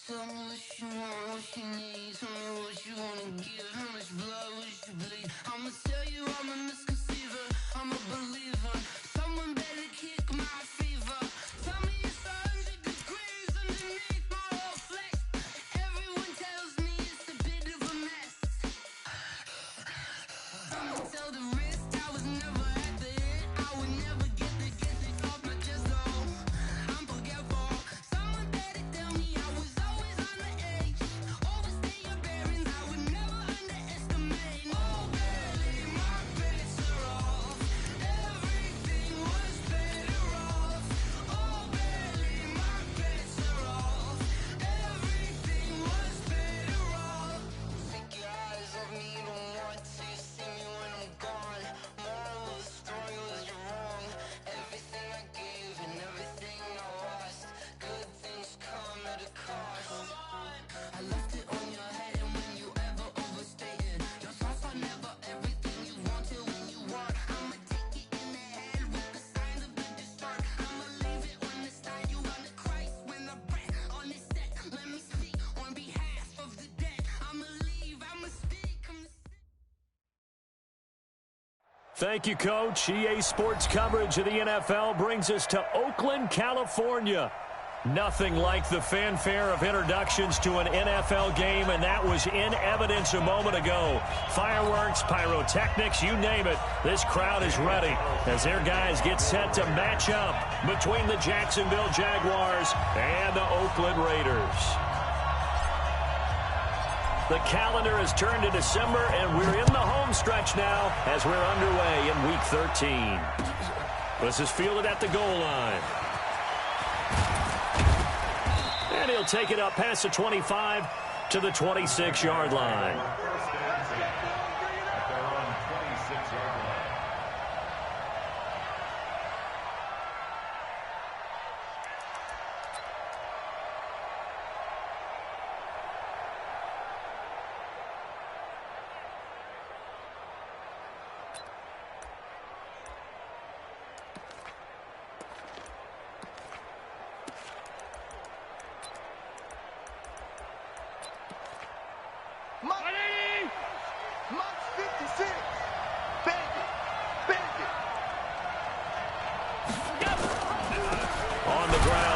Tell me what you want, what you need. Tell me what you wanna give. How much blood would you bleed? I'ma tell you I'm a misconceiver. I'm a believer. Someone better kick my fever. Tell me it's 100 degrees underneath my whole flesh. Everyone tells me it's a bit of a mess. I'ma tell the risk I was never at the hit. I would never get it off my chest though. I'm forgetful. Someone better tell me I was always on the edge. Overstay your bearings, I would never underestimate. Oh barely, my bets are off. Everything was better off. Oh barely, my bets are off. Everything was better off. Take your eyes off me, don't want to see me when I'm gone. Moral of the story was you're wrong. Everything I gave and everything I lost. Good things come at a cost. I left it on your head, and when you ever overstated, your thoughts are never everything you wanted when you want. I'ma take it in the head with the signs of the distort. I'ma leave it on the side. You run the Christ when the breath on this set. Let me speak on behalf of the dead. I'ma leave, I'ma speak. Thank you, Coach. EA Sports coverage of the NFL brings us to Oakland, California. Nothing like the fanfare of introductions to an NFL game, and that was in evidence a moment ago. Fireworks, pyrotechnics, you name it. This crowd is ready as their guys get set to match up between the Jacksonville Jaguars and the Oakland Raiders. The calendar has turned to December, and we're in the home stretch now as we're underway in Week 13. This is fielded at the goal line. And he'll take it up past the 25 to the 26-yard line.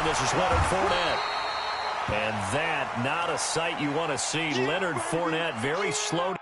This is Leonard Fournette. And that, not a sight you want to see. Leonard Fournette very slow.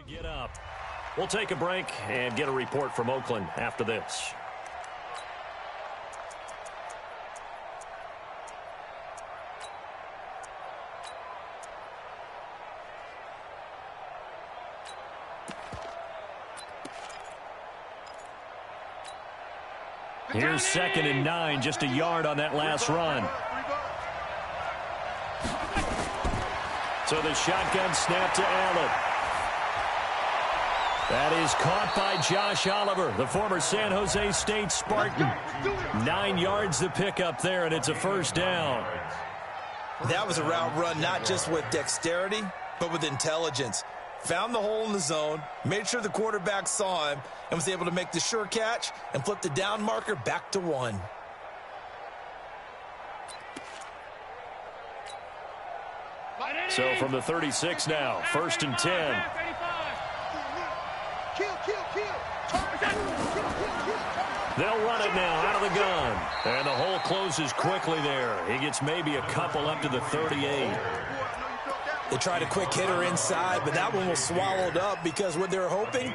Get up. We'll take a break and get a report from Oakland after this. Here's 2nd and 9, just a yard on that last run. So the shotgun snap to Allen. That is caught by Josh Oliver, the former San Jose State Spartan. 9 yards to pick up there, and it's a first down. That was a route run not just with dexterity, but with intelligence. found the hole in the zone, made sure the quarterback saw him, and was able to make the sure catch and flip the down marker back to 1. So from the 36 now, 1st and 10. They'll run it now out of the gun. And the hole closes quickly there. He gets maybe a couple up to the 38. They tried a quick hitter inside, but that one was swallowed up because what they're hoping,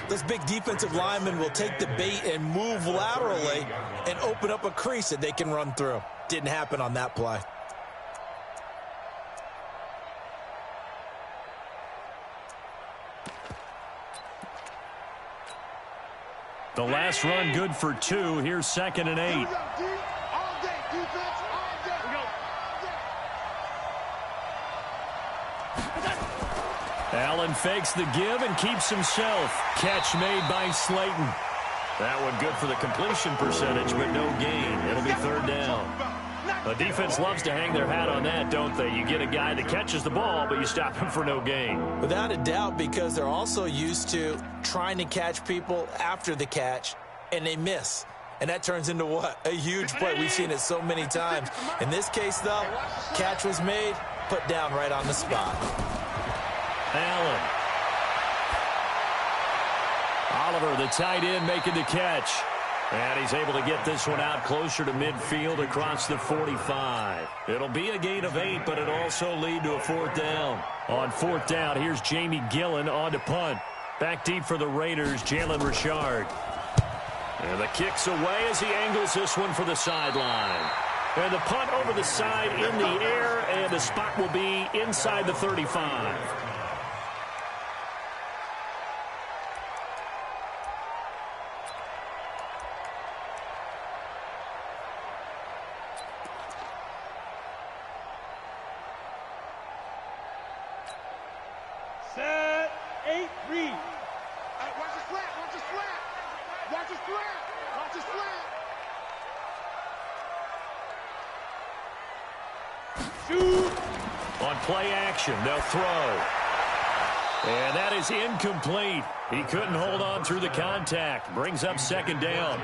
those big defensive linemen will take the bait and move laterally and open up a crease that they can run through. Didn't happen on that play. The last run good for 2. Here's 2nd and 8. Allen fakes the give and keeps himself. Catch made by Slayton. That one good for the completion percentage, but no gain. It'll be 3rd down. The defense loves to hang their hat on that, don't they? You get a guy that catches the ball, but you stop him for no gain. Without a doubt, because they're also used to trying to catch people after the catch, and they miss. And that turns into what? A huge play. We've seen it so many times. In this case, though, catch was made, put down right on the spot. Allen. Oliver, the tight end, making the catch. And he's able to get this one out closer to midfield across the 45. It'll be a gain of 8, but it'll also lead to a 4th down. On 4th down, here's Jamie Gillen on to punt. Back deep for the Raiders, Jalen Richard. And the kick's away as he angles this one for the sideline. And the punt over the side in the air, and the spot will be inside the 35. Set, 8, read. Watch the slant, watch the slant. Watch the slant, watch the slant. Shoot. On play action, they'll throw. And that is incomplete. He couldn't hold on through the contact. Brings up 2nd down.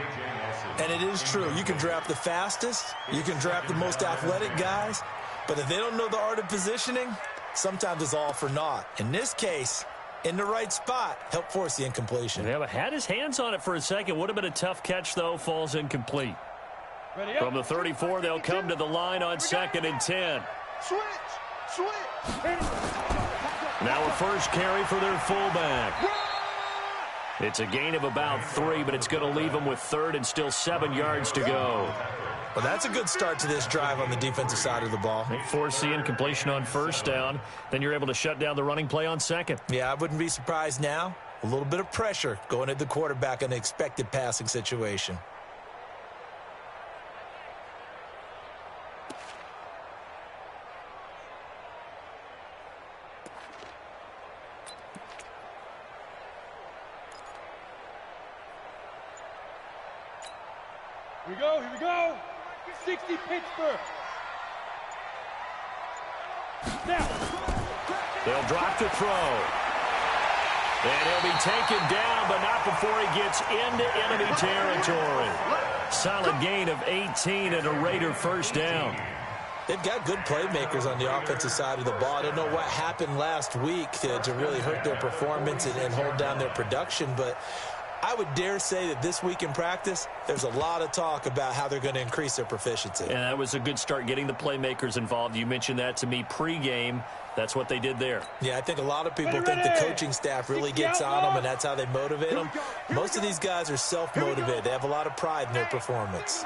And it is true. You can draft the fastest. You can draft the most athletic guys. But if they don't know the art of positioning, sometimes it's all for naught. In this case, in the right spot, help force the incompletion. Yeah, but had his hands on it for a second. Would have been a tough catch, though. Falls incomplete. From the 34, they'll come to the line on 2nd and 10. Switch, switch. Now a first carry for their fullback. It's a gain of about 3, but it's going to leave them with 3rd and still 7 yards to go. Well, that's a good start to this drive on the defensive side of the ball. They force the incompletion on 1st down. Then you're able to shut down the running play on 2nd. Yeah, I wouldn't be surprised now. A little bit of pressure going at the quarterback in an expected passing situation. Here we go. 60 Pittsburgh. Now. They'll drop the throw. And he'll be taken down, but not before he gets into enemy territory. Solid gain of 18 and a Raider 1st down. They've got good playmakers on the offensive side of the ball. I don't know what happened last week to really hurt their performance and hold down their production, but I would dare say that this week in practice, there's a lot of talk about how they're going to increase their proficiency. And that was a good start getting the playmakers involved. You mentioned that to me pregame. That's what they did there. Yeah, I think a lot of people think the coaching staff really gets on them, and that's how they motivate them. Most of these guys are self-motivated. They have a lot of pride in their performance.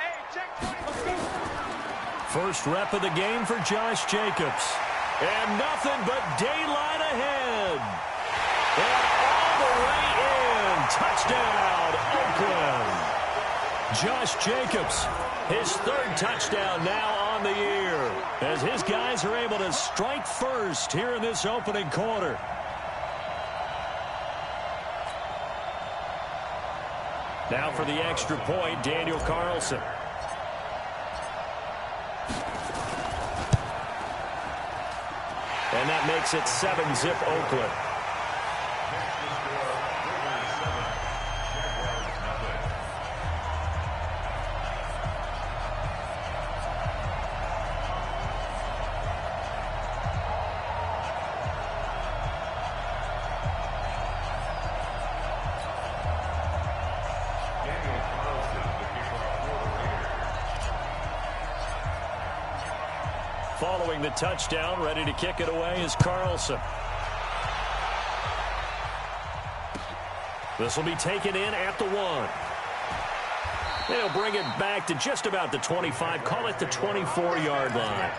First rep of the game for Josh Jacobs. And nothing but daylight ahead. And all the way in. Touchdown, Oakland. Josh Jacobs, his 3rd touchdown now on the year, as his guys are able to strike first here in this opening quarter. Now for the extra point, Daniel Carlson. And that makes it 7-zip Oakland. Following the touchdown, ready to kick it away is Carlson. This will be taken in at the 1. They'll bring it back to just about the 25. Call it the 24-yard line.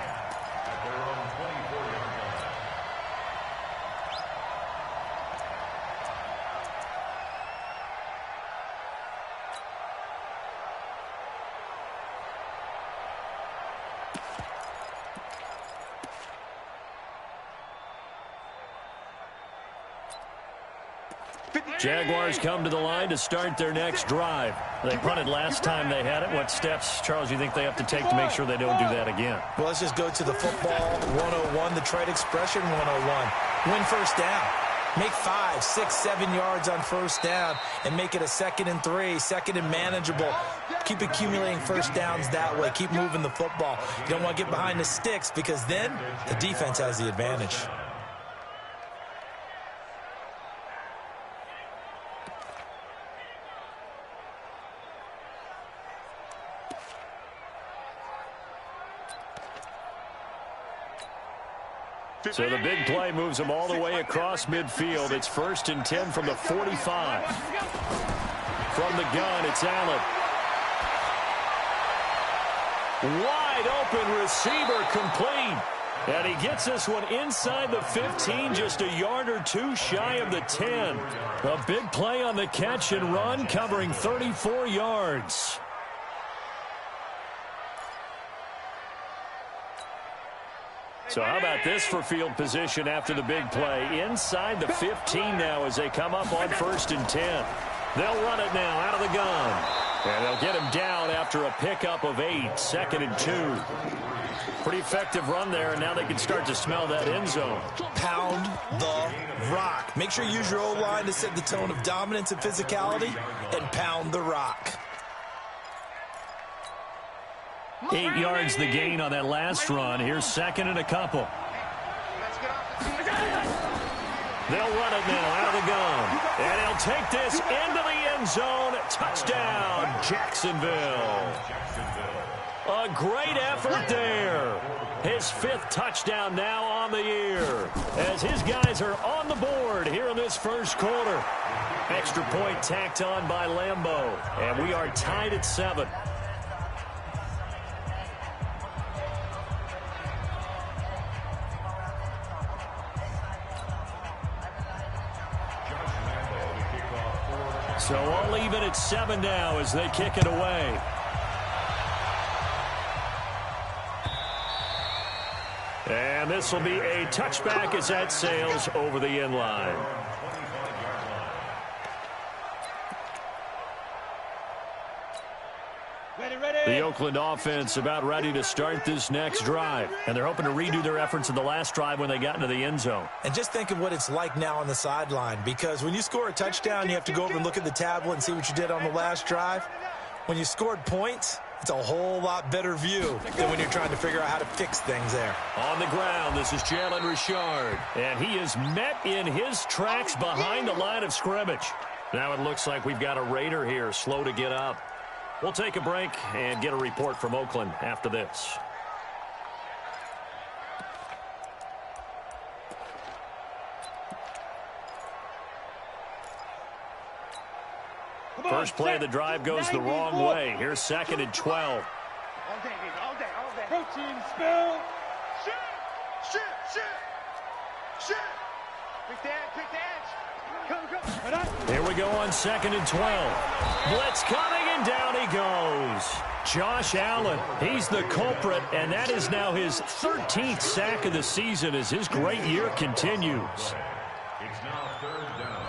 Jaguars come to the line to start their next drive. They punted last time they had it. What steps, Charles, do you think they have to take to make sure they don't do that again? Well, let's just go to the football 101, the trade expression 101. Win first down. Make 5, 6, 7 yards on first down and make it a 2nd and 3, 2nd and manageable. Keep accumulating first downs that way. Keep moving the football. You don't want to get behind the sticks because then the defense has the advantage. So the big play moves them all the way across midfield. It's 1st and 10 from the 45. From the gun, it's Allen. Wide open receiver complete. And he gets this one inside the 15, just a yard or two shy of the 10. A big play on the catch and run, covering 34 yards. So how about this for field position after the big play? Inside the 15 now as they come up on 1st and 10. They'll run it now out of the gun. And they'll get him down after a pickup of 8, 2nd and 2. Pretty effective run there, and now they can start to smell that end zone. Pound the rock. Make sure you use your O-line to set the tone of dominance and physicality, and pound the rock. 8 yards the gain on that last run. Here's 2nd and a couple. They'll run it now out of the gun. And he'll take this into the end zone. Touchdown, Jacksonville. A great effort there. His 5th touchdown now on the year as his guys are on the board here in this first quarter. Extra point tacked on by Lambeau. And we are tied at 7. So all even at 7 now as they kick it away. And this will be a touchback as that sails over the end line. The Oakland offense about ready to start this next drive. And they're hoping to redo their efforts in the last drive when they got into the end zone. And just think of what it's like now on the sideline, because when you score a touchdown, you have to go over and look at the tablet and see what you did on the last drive. When you scored points, it's a whole lot better view than when you're trying to figure out how to fix things there. On the ground, this is Jalen Richard. And he is met in his tracks behind the line of scrimmage. Now it looks like we've got a Raider here, slow to get up. We'll take a break and get a report from Oakland after this. First play of the drive goes the wrong way. Here's 2nd and 12. All day. Protein spill. Shit. Pick the edge. Go. Here we go on 2nd and 12. Blitz coming, and down he goes. Josh Allen, he's the culprit, and that is now his 13th sack of the season as his great year continues. It's now 3rd down.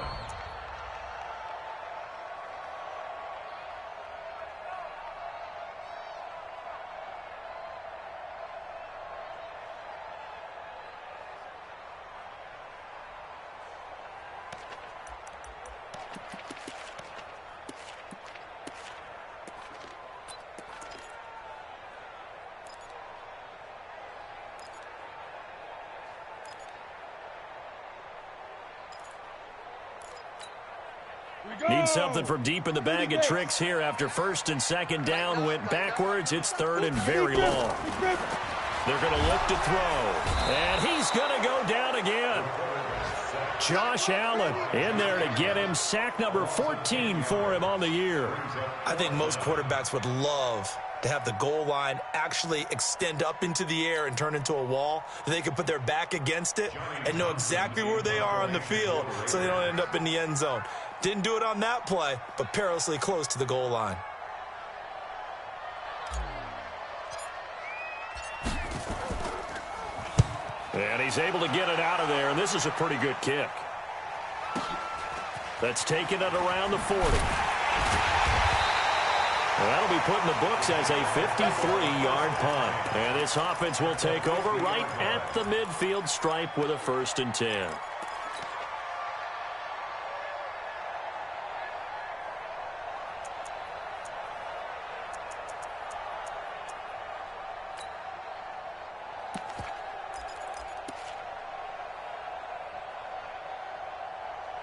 Need something from deep in the bag of tricks here after 1st and 2nd down went backwards. It's 3rd and very long. They're going to look to throw. And he's going to go down again. Josh Allen in there to get him. Sack number 14 for him on the year. I think most quarterbacks would love to have the goal line actually extend up into the air and turn into a wall. They can put their back against it and know exactly where they are on the field so they don't end up in the end zone. Didn't do it on that play, but perilously close to the goal line. And he's able to get it out of there, and this is a pretty good kick. That's taking it around the 40. Well, that'll be put in the books as a 53-yard punt. And this offense will take over right at the midfield stripe with a 1st and 10.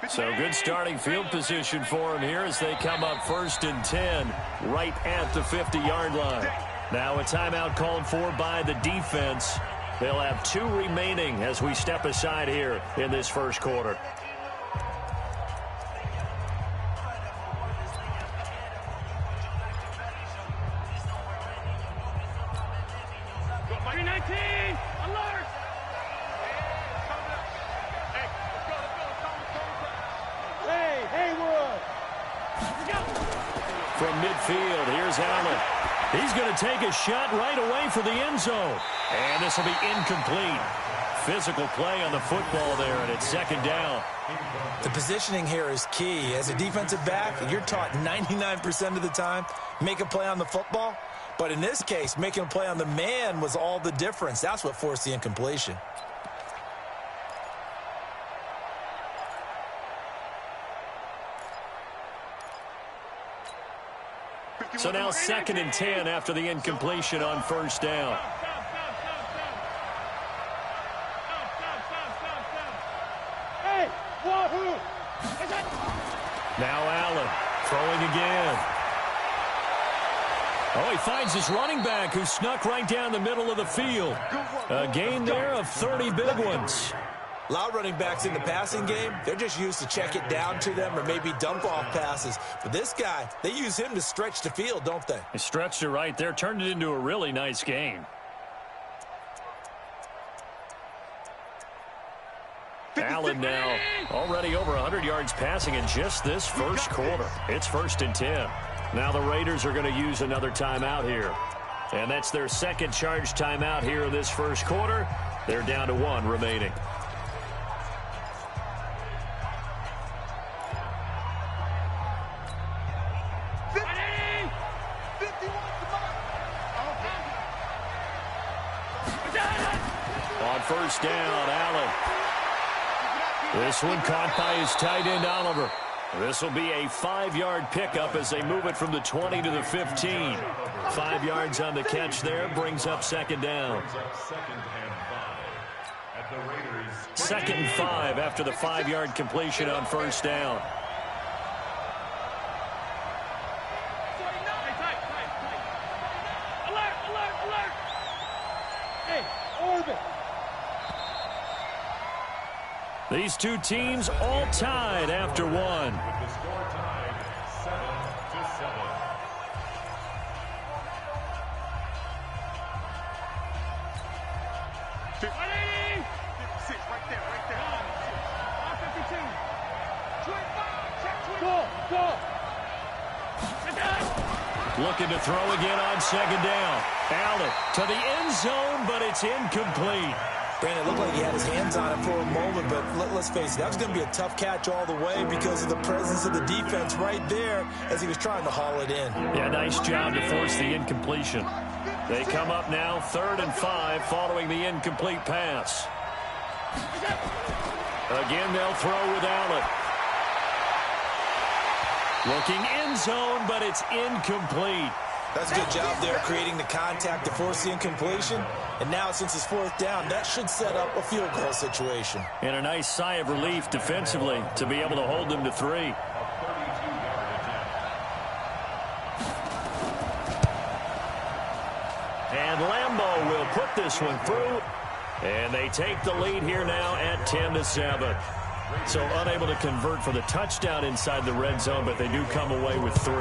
So good starting field position for him here as they come up 1st and 10 right at the 50-yard line. Now a timeout called for by the defense. They'll have 2 remaining as we step aside here in this first quarter. From midfield, here's Allen. He's going to take a shot right away for the end zone. And this will be incomplete. Physical play on the football there, and it's 2nd down. The positioning here is key. As a defensive back, you're taught 99% of the time, make a play on the football. But in this case, making a play on the man was all the difference. That's what forced the incompletion. So now 2nd and 10 after the incompletion on 1st down. Now Allen throwing again. Oh, he finds his running back who snuck right down the middle of the field. A gain there of 30 big ones. A lot of running backs in the passing game, they're just used to check it down to them or maybe dump off passes. But this guy, they use him to stretch the field, don't they? He stretched it right there, turned it into a really nice gain. Allen now already over 100 yards passing in just this first quarter. It's 1st and 10. Now the Raiders are going to use another timeout here. And that's their 2nd charge timeout here in this first quarter. They're down to 1 remaining. On 1st down, Allen. This one caught by his tight end, Oliver. This will be a 5-yard pickup as they move it from the 20 to the 15. 5 yards on the catch there brings up 2nd down. 2nd and 5 after the 5-yard completion on 1st down. These two teams all tied after 1. With the score tied 7-7. Looking to throw again on 2nd down. Allen to the end zone, but it's incomplete. Brandon, it looked like he had his hands on it for a moment, but let's face it, that was going to be a tough catch all the way because of the presence of the defense right there as he was trying to haul it in. Yeah, nice job to force the incompletion. They come up now 3rd and 5 following the incomplete pass. Again, they'll throw with Allen. Looking end zone, but it's incomplete. That's a good job there creating the contact to force the incompletion. And now, since it's 4th down, that should set up a field goal situation. And a nice sigh of relief defensively to be able to hold them to 3. And Lambeau will put this this one through. And they take the lead here now at 10-7. So unable to convert for the touchdown inside the red zone, but they do come away with 3.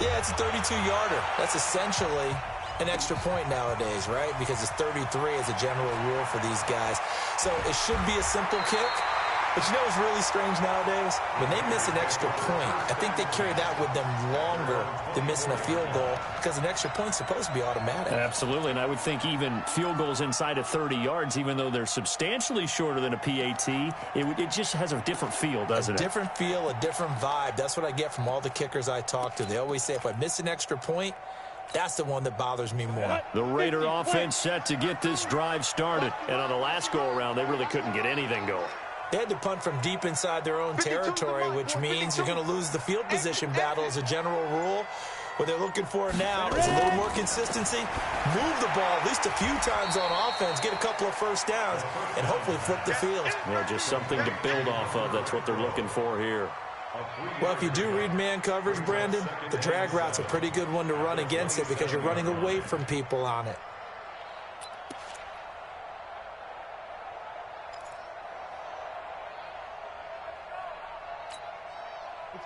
Yeah, it's a 32-yarder. That's essentially an extra point nowadays, right? Because it's 33 as a general rule for these guys. So it should be a simple kick. But you know what's really strange nowadays? When they miss an extra point, I think they carry that with them longer than missing a field goal because an extra point's supposed to be automatic. Absolutely, and I would think even field goals inside of 30 yards, even though they're substantially shorter than a PAT, it just has a different feel, doesn't it? A different feel, a different vibe. That's what I get from all the kickers I talk to. They always say if I miss an extra point, that's the one that bothers me more. The Raider offense set to get this drive started, and on the last go-around, they really couldn't get anything going. They had to punt from deep inside their own territory, which means you're going to lose the field position battle as a general rule. What they're looking for now is a little more consistency, move the ball at least a few times on offense, get a couple of first downs, and hopefully flip the field. Well, just something to build off of. That's what they're looking for here. Well, if you do read man coverage, Brandon, the drag route's a pretty good one to run against it because you're running away from people on it.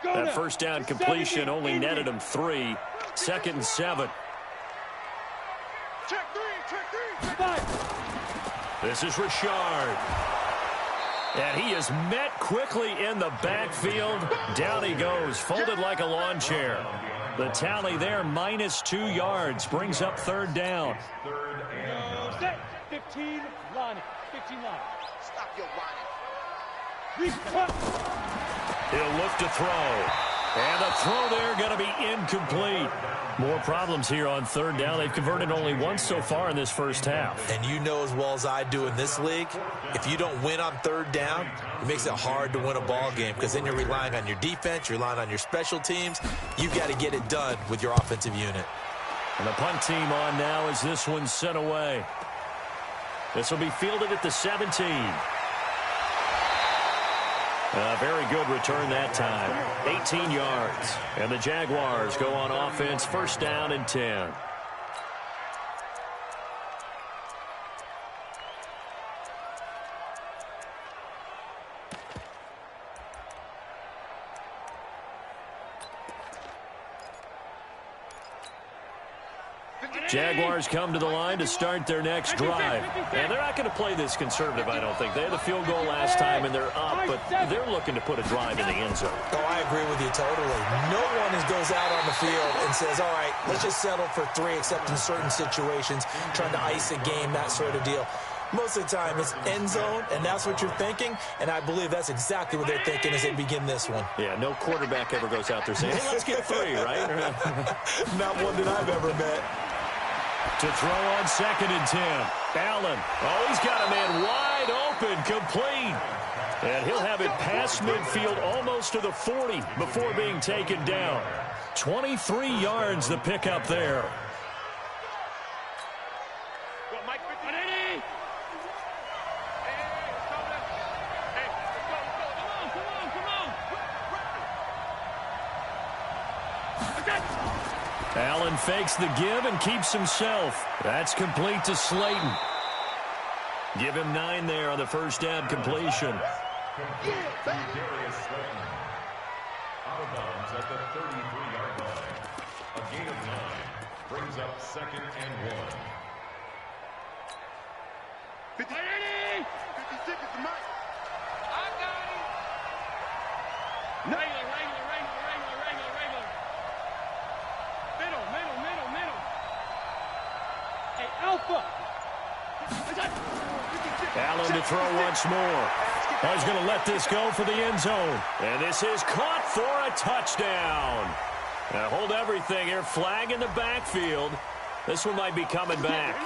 That first down completion only netted him 3. 2nd and 7. Check three. This is Richard. And he is met quickly in the backfield. Down he goes, folded like a lawn chair. The tally there, -2 yards, brings up 3rd down. Set. 15 line. 15 line. Stop your whining. He'll look to throw. And the throw there going to be incomplete. More problems here on 3rd down. They've converted only once so far in this first half. And you know as well as I do in this league, if you don't win on 3rd down, it makes it hard to win a ball game because then you're relying on your defense, you're relying on your special teams. You've got to get it done with your offensive unit. And the punt team on now as this one's sent away. This will be fielded at the 17. A very good return that time. 18 yards. And the Jaguars go on offense, 1st down and 10. Jaguars come to the line to start their next drive. And they're not going to play this conservative, I don't think. They had a field goal last time, and they're up, but they're looking to put a drive in the end zone. Oh, I agree with you totally. No one goes out on the field and says, all right, let's just settle for 3, except in certain situations, trying to ice a game, that sort of deal. Most of the time, it's end zone, and that's what you're thinking, and I believe that's exactly what they're thinking as they begin this one. Yeah, no quarterback ever goes out there saying, hey, let's get 3, right? Not one that I've ever met. To throw on 2nd and 10. Allen. Oh, he's got a man wide open, complete. And he'll have it past midfield almost to the 40 before being taken down. 23 yards the pickup there. Go, Mike. 180. Hey, let's go. Hey, let's go. Come on. Allen fakes the give and keeps himself. That's complete to Slayton. Give him 9 there on the 1st down completion. Darius Slayton. Out of bounds at the 33-yard line. A gain of 9 brings up 2nd and 1. 180. 56 is the mic. I got it. Regular. Middle. Hey, Alpha. Allen to throw once more. He's going to let this go for the end zone. And this is caught for a touchdown. Now hold everything here. Flag in the backfield. This one might be coming back.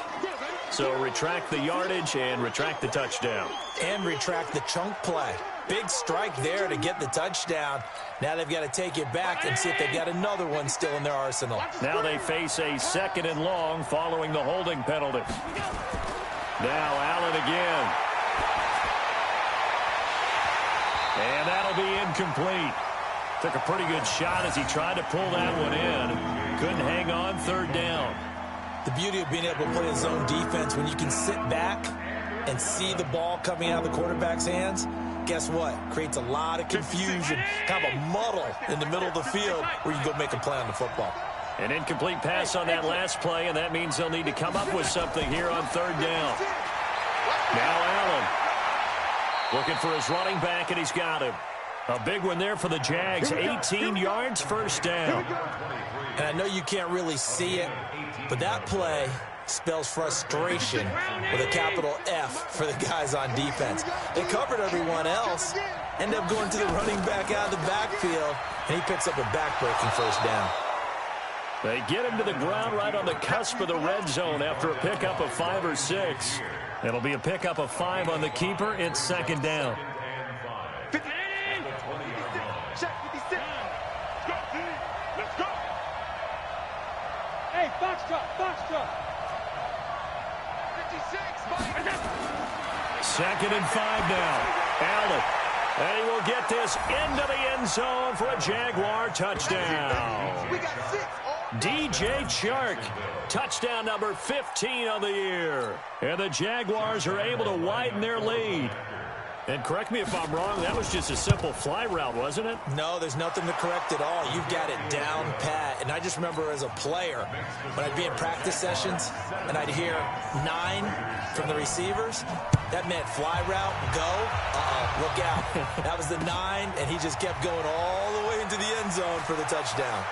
So retract the yardage and retract the touchdown. And retract the chunk play. Big strike there to get the touchdown. Now they've got to take it back and see if they've got another one still in their arsenal. Now they face a 2nd and long following the holding penalty. Now Allen again. And that'll be incomplete. Took a pretty good shot as he tried to pull that one in. Couldn't hang on 3rd down. The beauty of being able to play a zone defense when you can sit back and see the ball coming out of the quarterback's hands, guess what? Creates a lot of confusion, kind of a muddle in the middle of the field where you can go make a play on the football. An incomplete pass on that last play, and that means they'll need to come up with something here on third down. Now Allen looking for his running back, and he's got him. A big one there for the Jags. 18 yards, first down. And I know you can't really see it, but that play spells frustration with a capital F for the guys on defense. They covered everyone else, end up going to the running back out of the backfield, and he picks up a back-breaking first down. They get him to the ground right on the cusp of the red zone after a pickup of 5 or 6. It'll be a pickup of 5 on the keeper. It's second down. Check 56. Let's go. Hey, Foxtrot. 56. Second and 5 now. Allen. And he will get this into the end zone for a Jaguar touchdown. We got 6. DJ Chark, touchdown number 15 on the year. And the Jaguars are able to widen their lead. And correct me if I'm wrong, that was just a simple fly route, wasn't it? No, there's nothing to correct at all. You've got it down pat. And I just remember as a player, when I'd be in practice sessions and I'd hear 9 from the receivers, that meant fly route, go, look out. That was the 9, and he just kept going all the way into the end zone for the touchdown.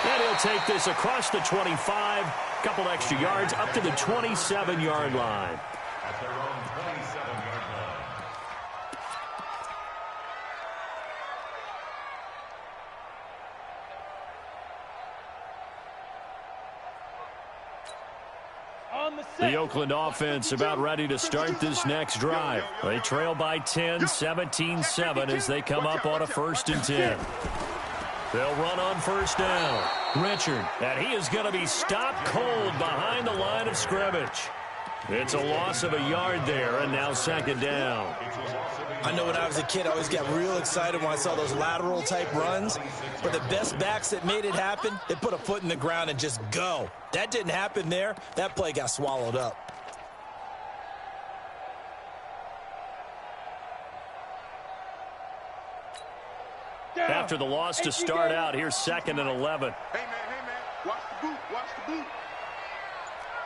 And he'll take this across the 25, couple extra yards, up to the 27-yard line. At their own 27-yard line. The Oakland offense about ready to start this next drive. They trail by 10, 17-7 as they come up on a 1st and 10. They'll run on first down. Richard, and he is going to be stopped cold behind the line of scrimmage. It's a loss of a yard there, and now second down. I know when I was a kid, I always got real excited when I saw those lateral-type runs. But the best backs that made it happen, they put a foot in the ground and just go. That didn't happen there. That play got swallowed up. After the loss to start out, here's 2nd and 11. Hey, man. Watch the boot.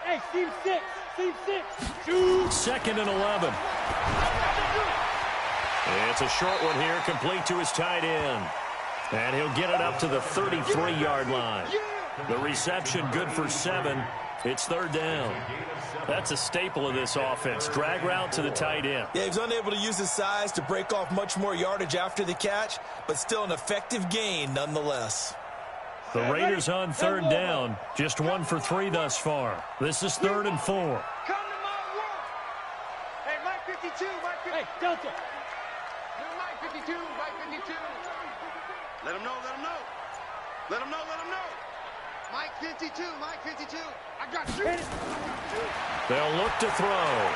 Hey, Steve 6. 2nd and 11. It's a short one here, complete to his tight end. And he'll get it up to the 33-yard line. The reception good for 7. It's third down. That's a staple of this offense. Drag route to the tight end. Yeah, he was unable to use his size to break off much more yardage after the catch, but still an effective gain nonetheless. The Raiders on third down. Just 1 for 3 thus far. This is 3rd and 4. Come to my work. Hey, Mike 52. Hey, Delta. Mike 52. Let him know. Mike 52. I got you. They'll look to throw.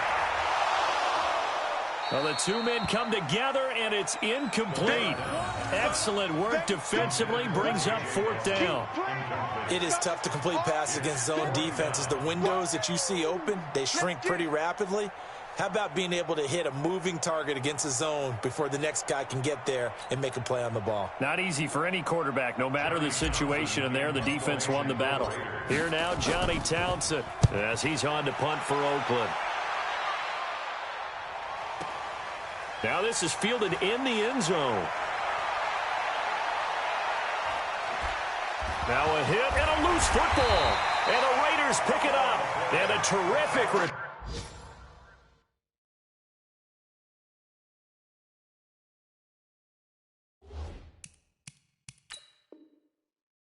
Well, the 2 men come together, and it's incomplete. Excellent work defensively, brings up 4th down. It is tough to complete passes against zone defenses. The windows that you see open, they shrink pretty rapidly. How about being able to hit a moving target against a zone before the next guy can get there and make a play on the ball? Not easy for any quarterback, no matter the situation, and there the defense won the battle. Here now, Johnny Townsend, as he's on to punt for Oakland. Now this is fielded in the end zone. Now a hit and a loose football. And the Raiders pick it up. And a terrific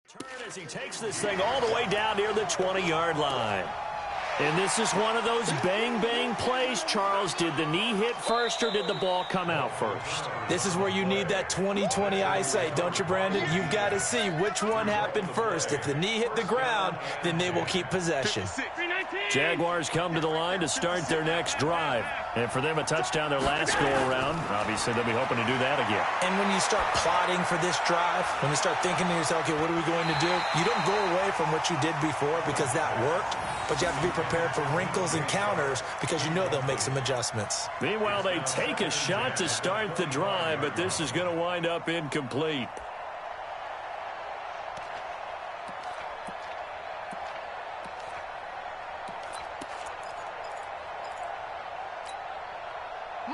turn as he takes this thing all the way down near the 20-yard line. And this is one of those bang-bang plays, Charles. Did the knee hit first or did the ball come out first? This is where you need that 20/20 eyesight, don't you, Brandon? You've got to see which one happened first. If the knee hit the ground, then they will keep possession. 390. Jaguars come to the line to start their next drive. And for them, a touchdown their last go-around. Obviously, they'll be hoping to do that again. And when you start plotting for this drive, when you start thinking to yourself, okay, what are we going to do? You don't go away from what you did before because that worked, but you have to be prepared for wrinkles and counters because you know they'll make some adjustments. Meanwhile, they take a shot to start the drive, but this is going to wind up incomplete.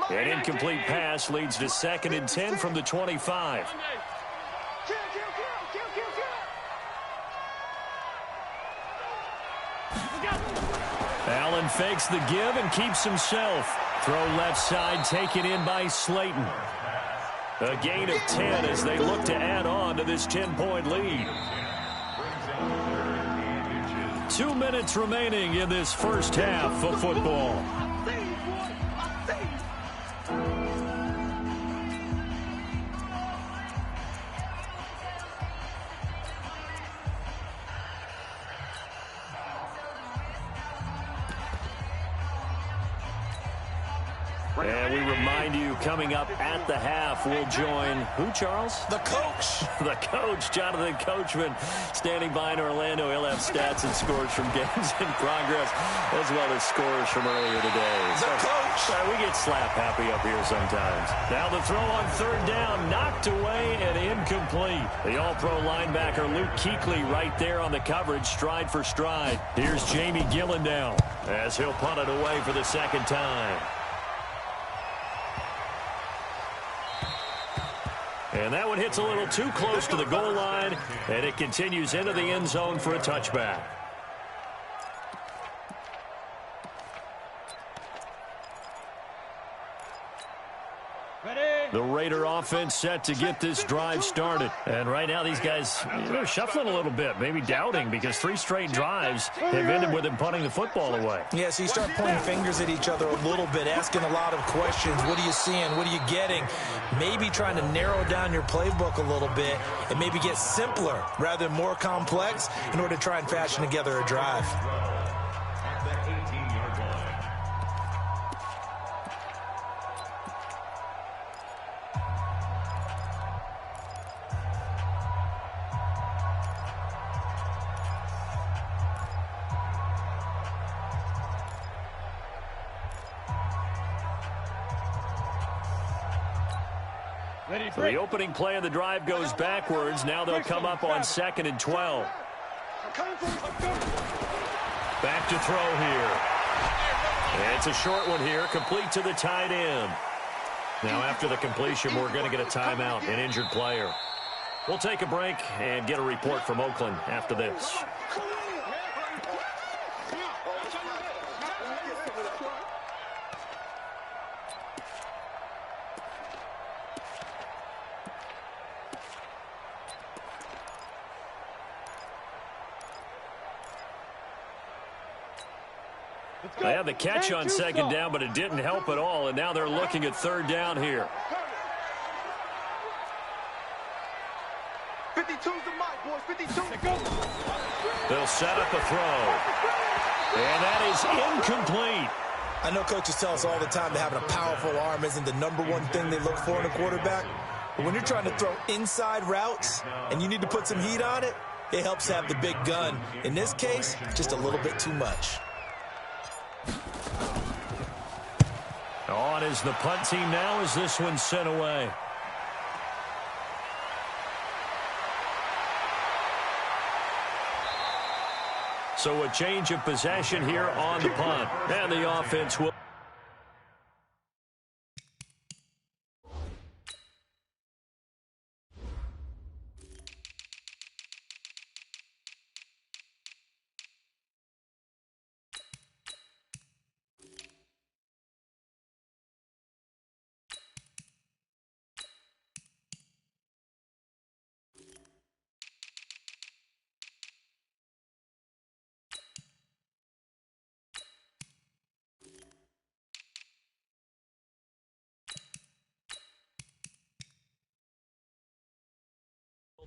An incomplete pass leads to 2nd and 10 from the 25. Allen fakes the give and keeps himself. Throw left side taken in by Slayton. A gain of 10 as they look to add on to this 10-point lead. 2 minutes remaining in this first half of football. And we remind you, coming up at the half, we'll join who, Charles? The coach. The coach, Jonathan Coachman, standing by in Orlando. He'll have stats and scores from games in progress, as well as scores from earlier today. The coach. We get slap happy up here sometimes. Now the throw on 3rd down, knocked away and incomplete. The all-pro linebacker Luke Kuechly right there on the coverage, stride for stride. Here's Jamie Gillendown as he'll punt it away for the 2nd time. And that one hits a little too close to the goal line, and it continues into the end zone for a touchback. The Raider offense set to get this drive started. And right now these guys are shuffling a little bit, maybe doubting, because 3 straight drives have ended with them punting the football away. Yeah, so you start pointing fingers at each other a little bit, asking a lot of questions. What are you seeing? What are you getting? Maybe trying to narrow down your playbook a little bit and maybe get simpler rather than more complex in order to try and fashion together a drive. At the 18-yard line. So the opening play of the drive goes backwards. Now they'll come up on 2nd and 12. Back to throw here. And it's a short one here, complete to the tight end. Now after the completion, we're going to get a timeout, an injured player. We'll take a break and get a report from Oakland after this. They had the catch on 2nd down, but it didn't help at all, and now they're looking at 3rd down here. 52's the mic, boys. 52. They'll set up the throw. And that is incomplete. I know coaches tell us all the time that having a powerful arm isn't the #1 thing they look for in a quarterback. But when you're trying to throw inside routes and you need to put some heat on it, it helps have the big gun. In this case, just a little bit too much. On is the punt team now as this one's sent away. So a change of possession here on the punt. And the offense will...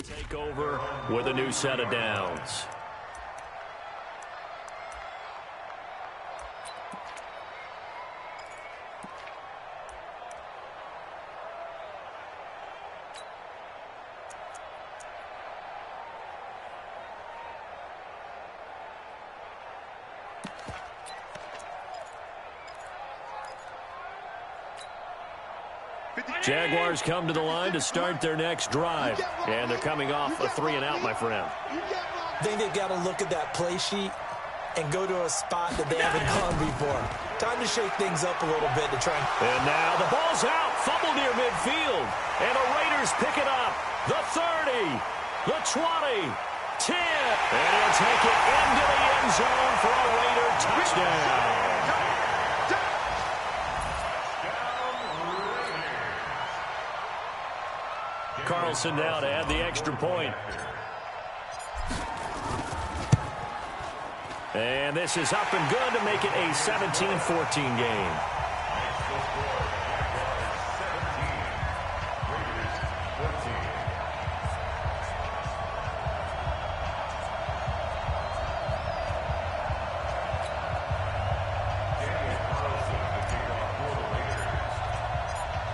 take over with a new set of downs. Jaguars come to the line to start their next drive. And they're coming off a 3-and-out, my friend. I think they've got to look at that play sheet and go to a spot that they haven't gone before. Time to shake things up a little bit to try And now the ball's out. Fumble near midfield. And the Raiders pick it up. The 30, the 20, 10. And he'll take it into the end zone for a Raider touchdown. Carlson now to add the extra point. And this is up and good to make it a 17-14 game.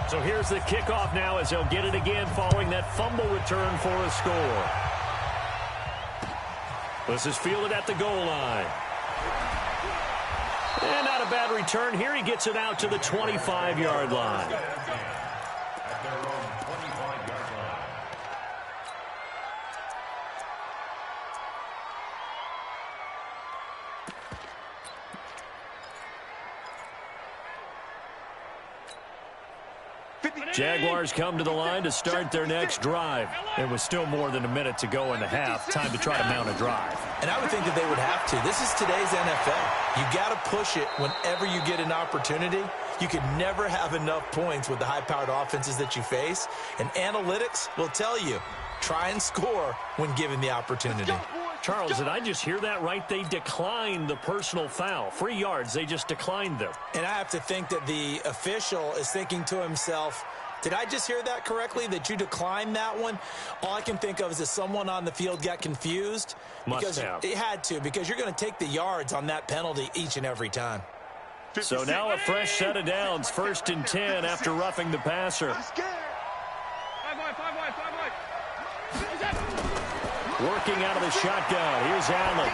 So here's the kickoff now as they'll get it again following that fumble return for a score. This is fielded at the goal line. And not a bad return here. He gets it out to the 25-yard line. At their own 25-yard line. Jaguars come to the line to start their next drive. It was still more than a minute to go in the half. Time to try to mount a drive. And I would think that they would have to. This is today's NFL. You got to push it whenever you get an opportunity. You could never have enough points with the high-powered offenses that you face. And analytics will tell you, try and score when given the opportunity. Charles, did I just hear that right? They declined the personal foul. 3 yards, they just declined them. And I have to think that the official is thinking to himself, did I just hear that correctly, that you declined that one? All I can think of is that someone on the field got confused. Must have. It had to, because you're going to take the yards on that penalty each and every time. So now a fresh set of downs. 1st and 10 after roughing the passer. Working out of the shotgun. Here's Allen.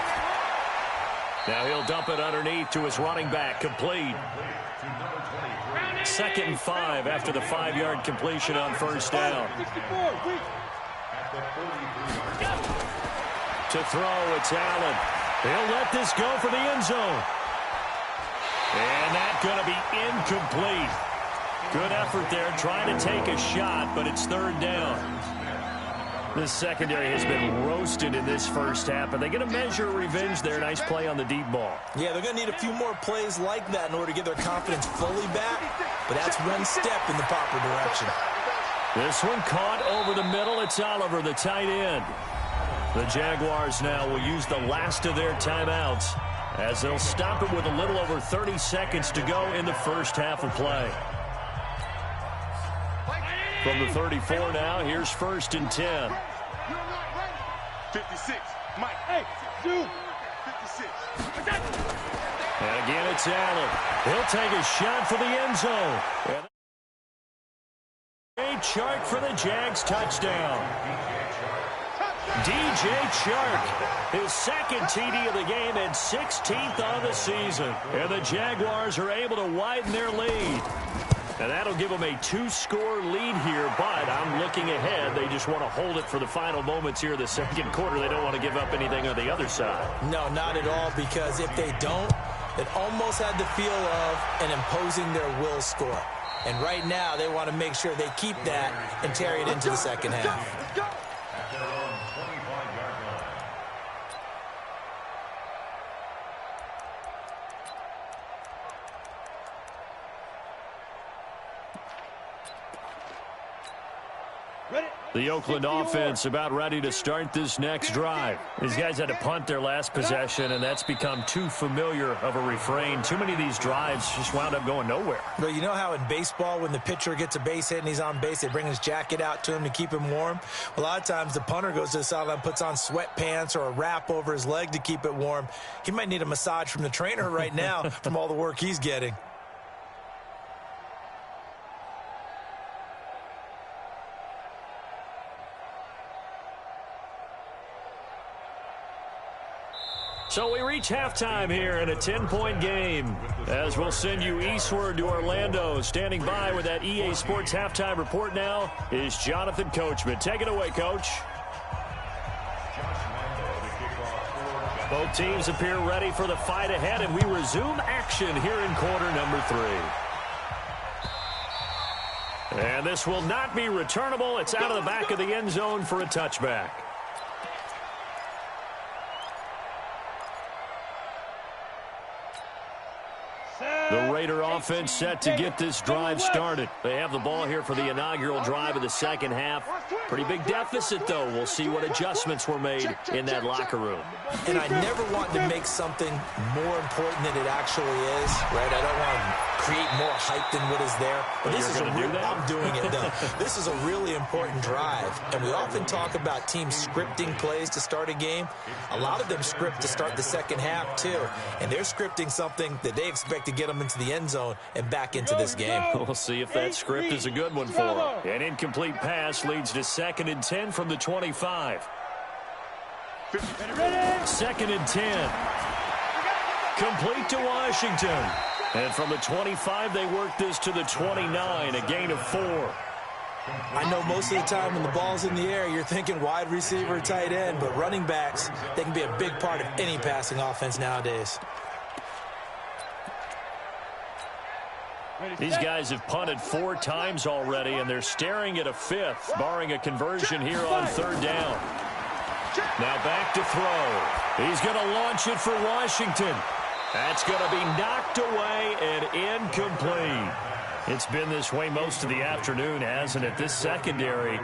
Now he'll dump it underneath to his running back. Complete. 2nd and 5 after the 5-yard completion on 1st down. To throw, it's Allen. He'll let this go for the end zone. And that's going to be incomplete. Good effort there trying to take a shot, but it's 3rd down. This secondary has been roasted in this first half, but they get a measure of revenge there. Nice play on the deep ball. Yeah, they're going to need a few more plays like that in order to get their confidence fully back, but that's one step in the proper direction. This one caught over the middle. It's Oliver, the tight end. The Jaguars now will use the last of their timeouts as they'll stop it with a little over 30 seconds to go in the first half of play. From the 34 now, here's 1st and 10. 56. Mike. Hey, you. 56. And again, it's Allen. He'll take a shot for the end zone. And a Chark for the Jags touchdown. DJ Chark, his 2nd TD of the game and 16th on the season. And the Jaguars are able to widen their lead. And that'll give them a 2-score lead here, but I'm looking ahead. They just want to hold it for the final moments here of the 2nd quarter. They don't want to give up anything on the other side. No, not at all, because if they don't, it almost had the feel of an imposing their will score. And right now, they want to make sure they keep that and carry it into the second half. At their own 25-yard line. The Oakland offense about ready to start this next drive. These guys had to punt their last possession, and that's become too familiar of a refrain. Too many of these drives just wound up going nowhere. Well, you know how in baseball, when the pitcher gets a base hit and he's on base, they bring his jacket out to him to keep him warm? A lot of times the punter goes to the sideline, puts on sweatpants or a wrap over his leg to keep it warm. He might need a massage from the trainer right now from all the work he's getting. So we reach reached halftime here in a 10-point game. As we'll send you eastward to Orlando. Standing by with that EA Sports halftime report now is Jonathan Coachman. Take it away, Coach. Both teams appear ready for the fight ahead, and we resume action here in quarter number 3. And this will not be returnable. It's out of the back of the end zone for a touchback. The Raider offense set to get this drive started. They have the ball here for the inaugural drive of the second half. Pretty big deficit, though. We'll see what adjustments were made in that locker room. And I never want to make something more important than it actually is, right? I don't want to create more hype than what is there. But this is I'm doing it, though. This is a really important drive. And we often talk about teams scripting plays to start a game. A lot of them script to start the second half, too. And they're scripting something that they expect to get them into the end zone and back into this game. We'll see if that script is a good one for them. An incomplete pass leads to 2nd and 10 from the 25. 2nd and 10. Complete to Washington. And from the 25, they work this to the 29, a gain of 4. I know most of the time when the ball's in the air, you're thinking wide receiver, tight end, but running backs, they can be a big part of any passing offense nowadays. These guys have punted 4 times already, and they're staring at a 5th, barring a conversion here on 3rd down. Now back to throw. He's going to launch it for Washington. That's going to be knocked away and incomplete. It's been this way most of the afternoon, hasn't it? This secondary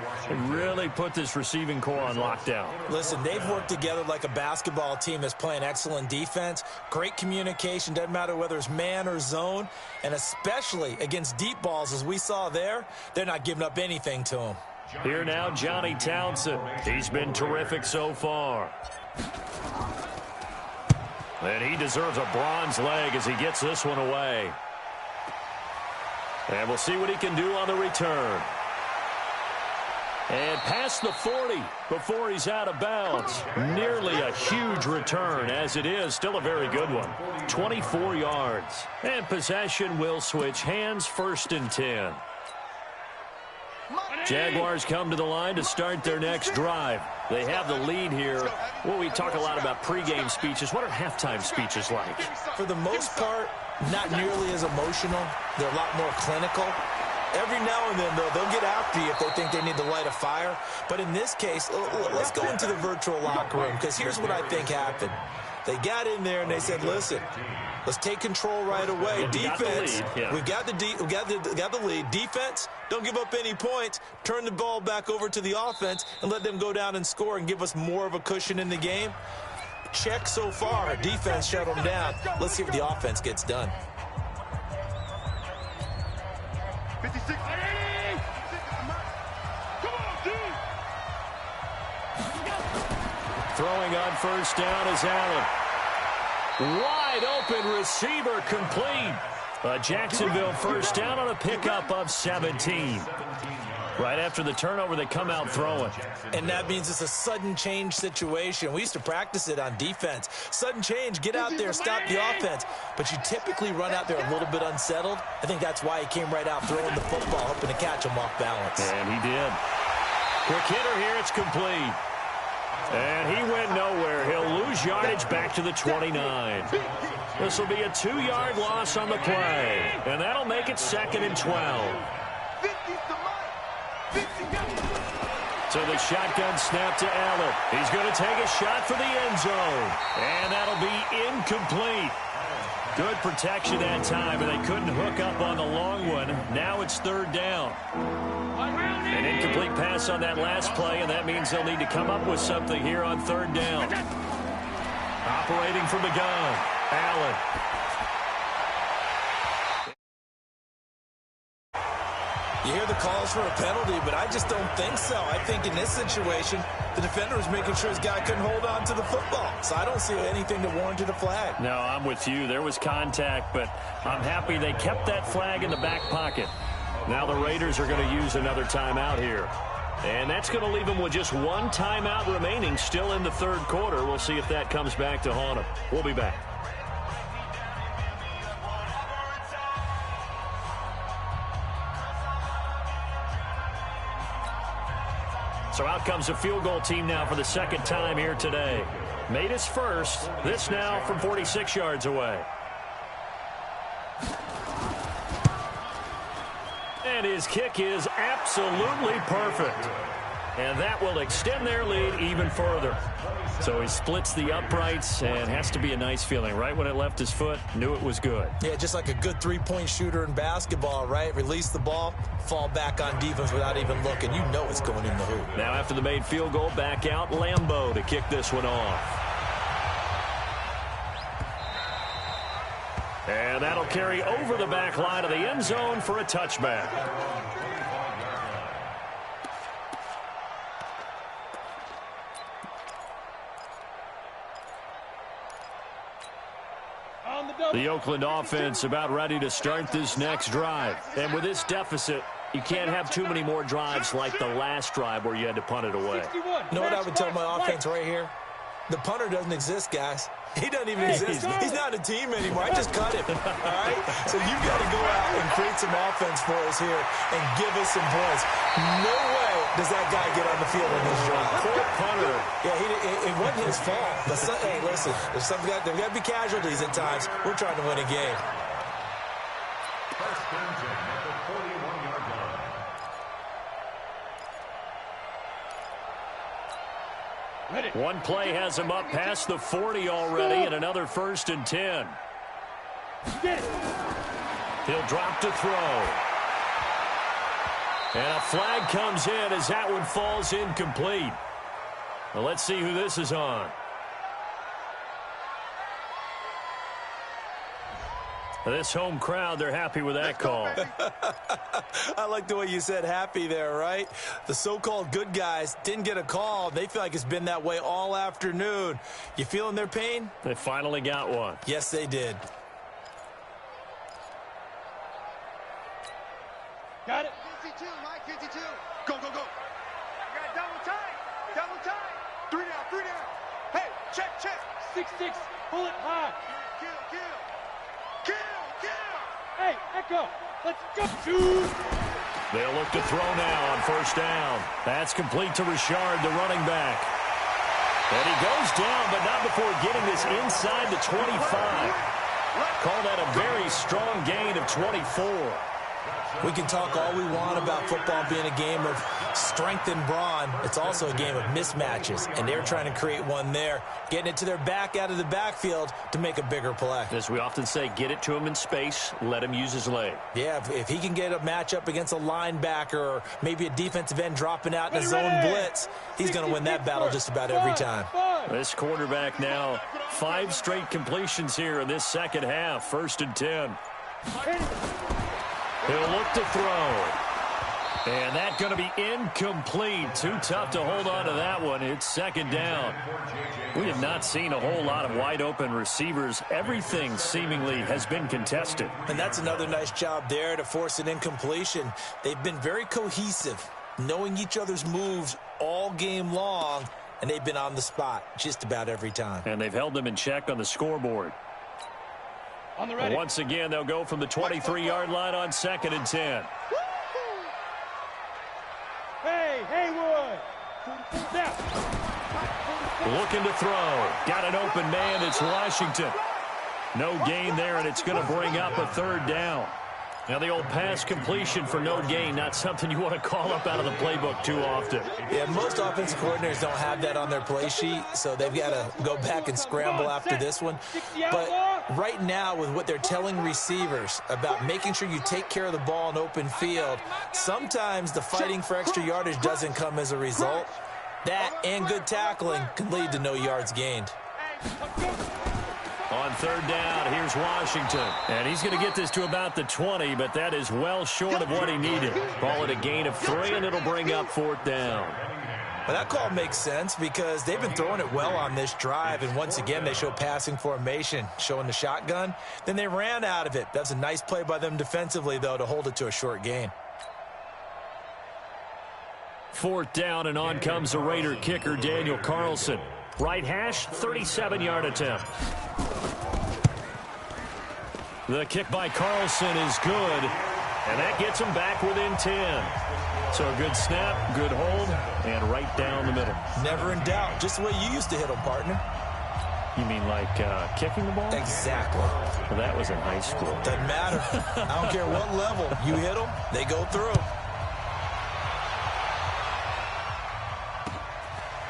really put this receiving core on lockdown. Listen, they've worked together like a basketball team that's playing excellent defense. Great communication, doesn't matter whether it's man or zone. And especially against deep balls, as we saw there, they're not giving up anything to them. Here now, Johnny Townsend. He's been terrific so far. And he deserves a bronze leg as he gets this one away. And we'll see what he can do on the return. And past the 40 before he's out of bounds. Nearly a huge return, as it is. Still a very good one. 24 yards. And possession will switch hands, 1st and 10. Jaguars come to the line to start their next drive. They have the lead here. Well, we talk a lot about pregame speeches. What are halftime speeches like? For the most part, not nearly as emotional. They're a lot more clinical. Every now and then, though, they'll get after you if they think they need to light a fire. But in this case, let's go into the virtual locker room, because here's what I think happened. They got in there and they said, listen, let's take control right away. Defense, we've got the lead. Defense, don't give up any points. Turn the ball back over to the offense and let them go down and score and give us more of a cushion in the game. Check so far. Defense shut them down. Let's see if the offense gets done. 56. Come on, dude. Throwing on 1st down is Allen. Wide open receiver complete. A Jacksonville 1st down on a pickup of 17. Right after the turnover, they come out throwing. And that means it's a sudden change situation. We used to practice it on defense. Sudden change, get out there, stop the offense. But you typically run out there a little bit unsettled. I think that's why he came right out throwing the football, hoping to catch him off balance. And he did. Quick hitter here, it's complete. And he went nowhere. He'll lose yardage back to the 29. This will be a 2-yard loss on the play. And that'll make it 2nd and 12. So the shotgun snap to Allen. He's going to take a shot for the end zone. And that'll be incomplete. Good protection that time, and they couldn't hook up on the long one. Now it's 3rd down. An incomplete pass on that last play, and that means they'll need to come up with something here on 3rd down. Operating from the gun, Allen. You hear the calls for a penalty, but I just don't think so. I think in this situation, the defender was making sure his guy couldn't hold on to the football. So I don't see anything to warrant a flag. No, I'm with you. There was contact, but I'm happy they kept that flag in the back pocket. Now the Raiders are going to use another timeout here. And that's going to leave them with just one timeout remaining still in the third quarter. We'll see if that comes back to haunt them. We'll be back. So out comes a field goal team now for the second time here today. Made his first. This now from 46 yards away. And his kick is absolutely perfect. And that will extend their lead even further. So he splits the uprights and has to be a nice feeling. Right when it left his foot, knew it was good. Yeah, just like a good three-point shooter in basketball, right? Release the ball, fall back on defense without even looking. You know it's going in the hoop. Now after the made field goal, back out Lambeau to kick this one off. And that'll carry over the back line of the end zone for a touchback. The Oakland offense about ready to start this next drive. And with this deficit, you can't have too many more drives like the last drive where you had to punt it away. You know what I would tell my offense right here? The punter doesn't exist, guys. He doesn't even exist. He's not a team anymore. I just cut him. All right? So you've got to go out and create some offense for us here and give us some points. No way does that guy get on the field in this drive. Poor punter. Yeah, it wasn't his fault. But hey, listen, there's got to be casualties at times. We're trying to win a game. First and 10 at the 41-yard line. One play has him up past the 40 already, and another 1st and 10. He'll drop to throw. And a flag comes in as that one falls incomplete. Well, let's see who this is on. This home crowd, they're happy with that call. I like the way you said happy there, right? The so-called good guys didn't get a call. They feel like it's been that way all afternoon. You feeling their pain? They finally got one. Yes, they did. Got it. 52, Mike, 52. Go, go, go. I got double time. Double time. 3 down. Hey, check. 6-6. Pull it high. Kill. Hey, Echo. Let's go. Shoot. They'll look to throw now on 1st down. That's complete to Richard, the running back. And he goes down, but not before getting this inside the 25. Call that a very strong gain of 24. We can talk all we want about football being a game of strength and brawn. It's also a game of mismatches, and they're trying to create one there, getting it to their back out of the backfield to make a bigger play. As we often say, get it to him in space, let him use his leg. Yeah, if he can get a matchup against a linebacker or maybe a defensive end dropping out in a zone blitz, he's going to win that battle just about every time. This quarterback now, 5 straight completions here in this second half, 1st and 10. He'll look to throw. And that's going to be incomplete. Too tough to hold on to that one. It's 2nd down. We have not seen a whole lot of wide-open receivers. Everything seemingly has been contested. And that's another nice job there to force an incompletion. They've been very cohesive, knowing each other's moves all game long, and they've been on the spot just about every time. And they've held them in check on the scoreboard. Once again, they'll go from the 23-yard line on 2nd and 10. Hey, Haywood. Looking to throw. Got an open man. It's Washington. No gain there, and it's going to bring up a 3rd down. Now, the old pass completion for no gain, not something you want to call up out of the playbook too often. Yeah, most offensive coordinators don't have that on their play sheet, so they've got to go back and scramble after this one. But right now, with what they're telling receivers about making sure you take care of the ball in open field, sometimes the fighting for extra yardage doesn't come as a result. That and good tackling can lead to no yards gained. On 3rd down, here's Washington. And he's going to get this to about the 20, but that is well short of what he needed. Call it a gain of 3, and it'll bring up 4th down. Well, that call makes sense because they've been throwing it well on this drive, and once again, they show passing formation, showing the shotgun. Then they ran out of it. That's a nice play by them defensively, though, to hold it to a short gain. 4th down, and on comes the Raider kicker, Daniel Carlson. Right hash, 37-yard attempt. The kick by Carlson is good, and that gets him back within 10. So a good snap, good hold, and right down the middle. Never in doubt. Just the way you used to hit them, partner. You mean like kicking the ball? Exactly. Well, that was in high school. Doesn't matter. I don't care what level. You hit them, they go through.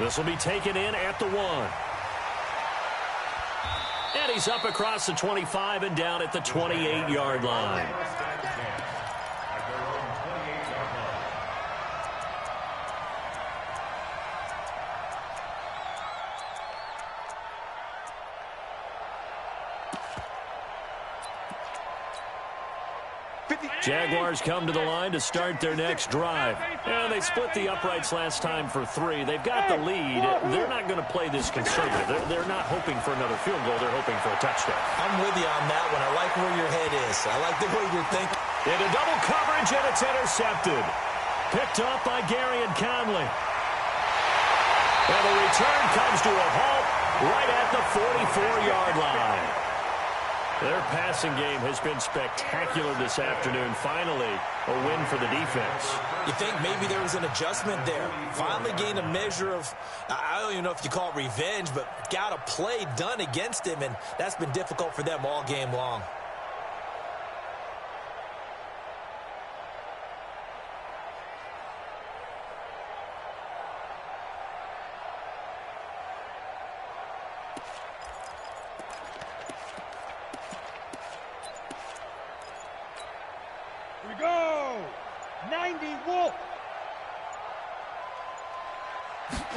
This will be taken in at the 1. And he's up across the 25 and down at the 28-yard line. Jaguars come to the line to start their next drive. And they split the uprights last time for 3. They've got the lead. They're not going to play this conservative. They're not hoping for another field goal. They're hoping for a touchdown. I'm with you on that one. I like where your head is. I like the way you're thinking. Into double coverage, and it's intercepted. Picked off by Gary and Conley. And the return comes to a halt right at the 44-yard line. Their passing game has been spectacular this afternoon. Finally, a win for the defense. You think maybe there was an adjustment there. Finally gained a measure of, I don't even know if you call it revenge, but got a play done against him, and that's been difficult for them all game long.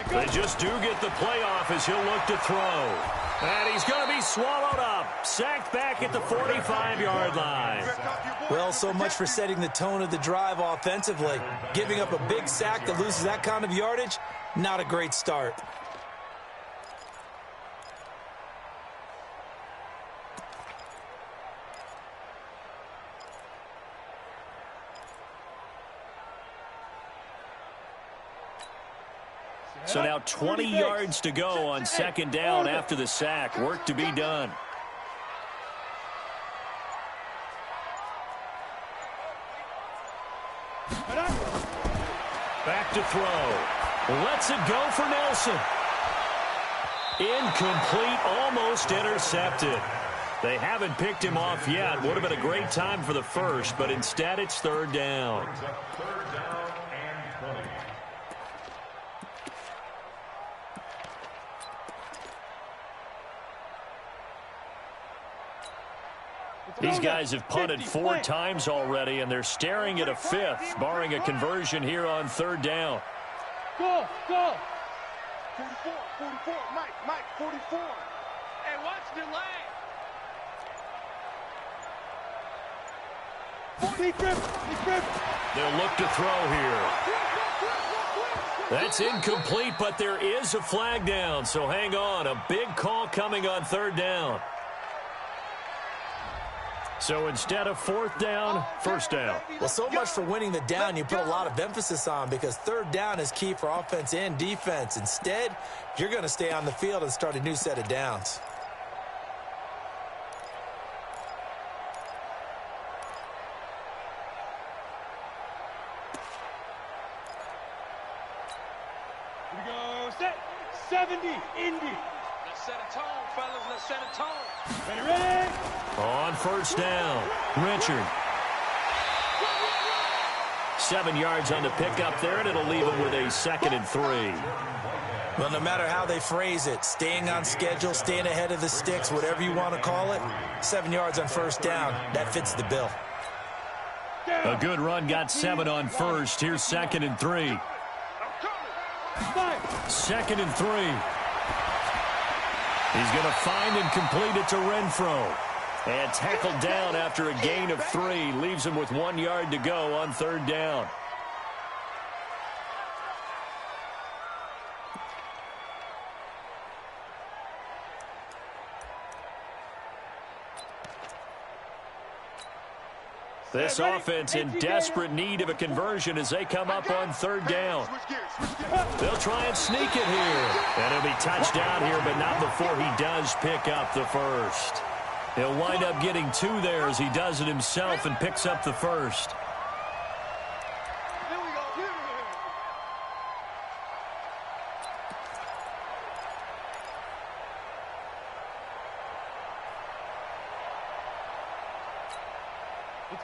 They just do get the playoff as he'll look to throw. And he's going to be swallowed up. Sacked back at the 45-yard line. Well, so much for setting the tone of the drive offensively. Giving up a big sack that loses that kind of yardage, not a great start. So now 20 yards to go on 2nd down after the sack. Work to be done. Back to throw. Lets it go for Nelson. Incomplete, almost intercepted. They haven't picked him off yet. Would have been a great time for the first, but instead it's 3rd down. These guys have punted 4 times already, and they're staring at a 5th, barring a conversion here on 3rd down. Go, go. 44, 44, Mike, 44. Hey, watch the leg. They'll look to throw here. That's incomplete, but there is a flag down, so hang on. A big call coming on 3rd down. So instead of 4th down, 1st down. Well, so much for winning the down you put a lot of emphasis on, because 3rd down is key for offense and defense. Instead, you're going to stay on the field and start a new set of downs. Here we go, set, 70, Indy. Let's set a tone, fellas, let's set a tone. Ready? On 1st down, Richard. 7 yards on the pickup there, and it'll leave him with a 2nd and 3. Well, no matter how they phrase it, staying on schedule, staying ahead of the sticks, whatever you want to call it, 7 yards on 1st down, that fits the bill. A good run got 7 on 1st. Here's 2nd and 3. 2nd and 3. He's going to find and complete it to Renfro. And tackled down after a gain of 3. Leaves him with 1 yard to go on 3rd down. This offense in desperate need of a conversion as they come up on third down. They'll try and sneak it here. And he'll be touched down here, but not before he does pick up the first. He'll wind up getting 2 there as he does it himself and picks up the first.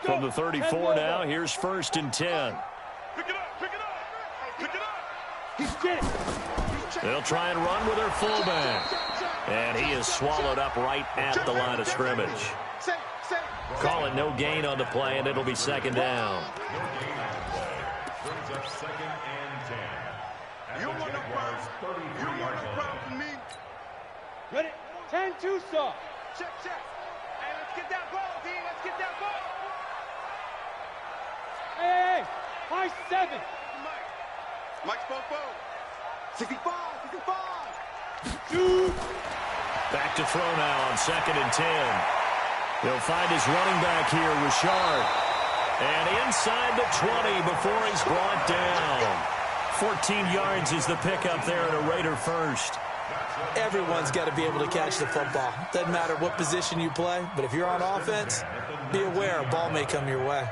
From the 34 now, here's 1st and 10. Pick it up, pick it up, pick it up. He's dead. They'll try and run with their fullback. And he is swallowed up right at the line of scrimmage. Call it no gain on the play, and it'll be 2nd down. No gain on the play. Brings up 2nd and 10. At the Jaguars' 33-yard line. Ready? 10-2, sir. Check, check. Hey, let's get that ball, D. Let's get that ball. Hey, high 7. Mike spoke 65, 65. Dude. Back to throw now on 2nd and 10. He'll find his running back here, Richard. And inside the 20 before he's brought down. 14 yards is the pickup there at a Raider first. Everyone's got to be able to catch the football. Doesn't matter what position you play, but if you're on offense, be aware a ball may come your way.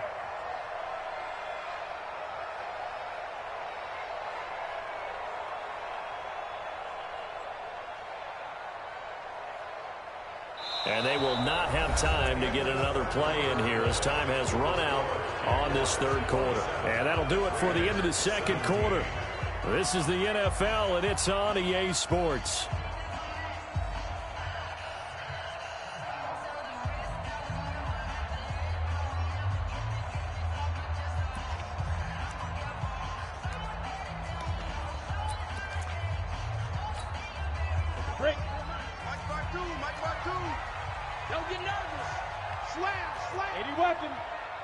And they will not have time to get another play in here as time has run out on this 3rd quarter. And that'll do it for the end of the 2nd quarter. This is the NFL, and it's on EA Sports. Break. Mike Bartu. Don't get nervous. Slam. 80 weapon.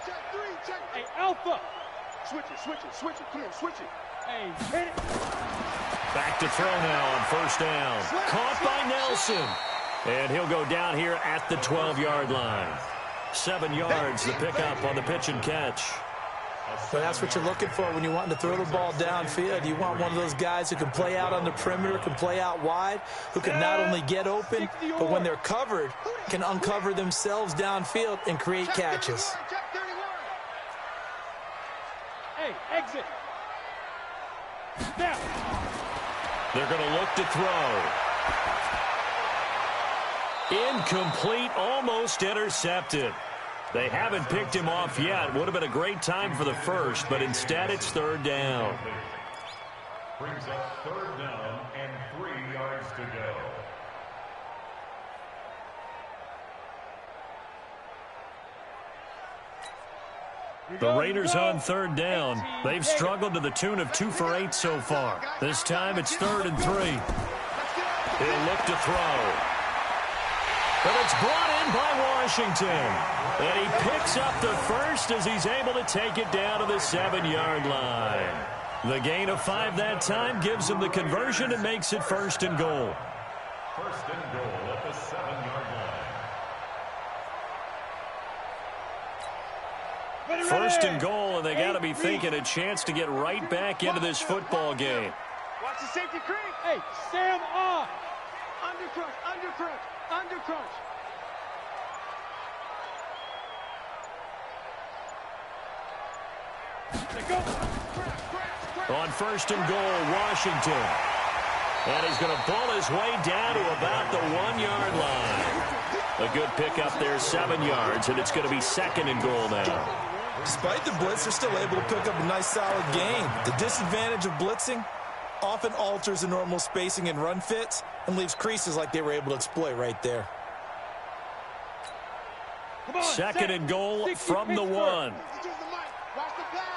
Check 3, check. Hey, Alpha. Switch it. Come on, switch it. Hey, hit it. Back to throw now on 1st down. Caught by Nelson. And he'll go down here at the 12-yard line. 7 yards, the pickup on the pitch and catch. But that's what you're looking for when you want to throw the ball downfield. You want one of those guys who can play out on the perimeter, can play out wide, who can not only get open, but when they're covered, can uncover themselves downfield and create catches. Check 31. Hey, exit. Now. They're going to look to throw. Incomplete, almost intercepted. They haven't picked him off yet. Would have been a great time for the first, but instead it's 3rd down. Brings up 3rd down and 3 yards to go. The Raiders on 3rd down. They've struggled to the tune of 2 for 8 so far. This time it's 3rd and 3. He'll look to throw. But it's brought in by Washington. And he picks up the first as he's able to take it down to the 7-yard line. The gain of 5 that time gives him the conversion and makes it 1st and goal. 1st and goal at the 7-yard line. 1st and goal, and they got to be thinking a chance to get right back into this football game. Watch the safety creep. Hey, Sam on. Under crunch. On 1st and goal, Washington. And he's going to pull his way down to about the 1-yard line. A good pickup there, 7 yards, and it's going to be 2nd and goal now. Despite the blitz, they're still able to pick up a nice, solid gain. The disadvantage of blitzing often alters the normal spacing and run fits and leaves creases like they were able to exploit right there. 2nd and goal from the 1. Watch the pass.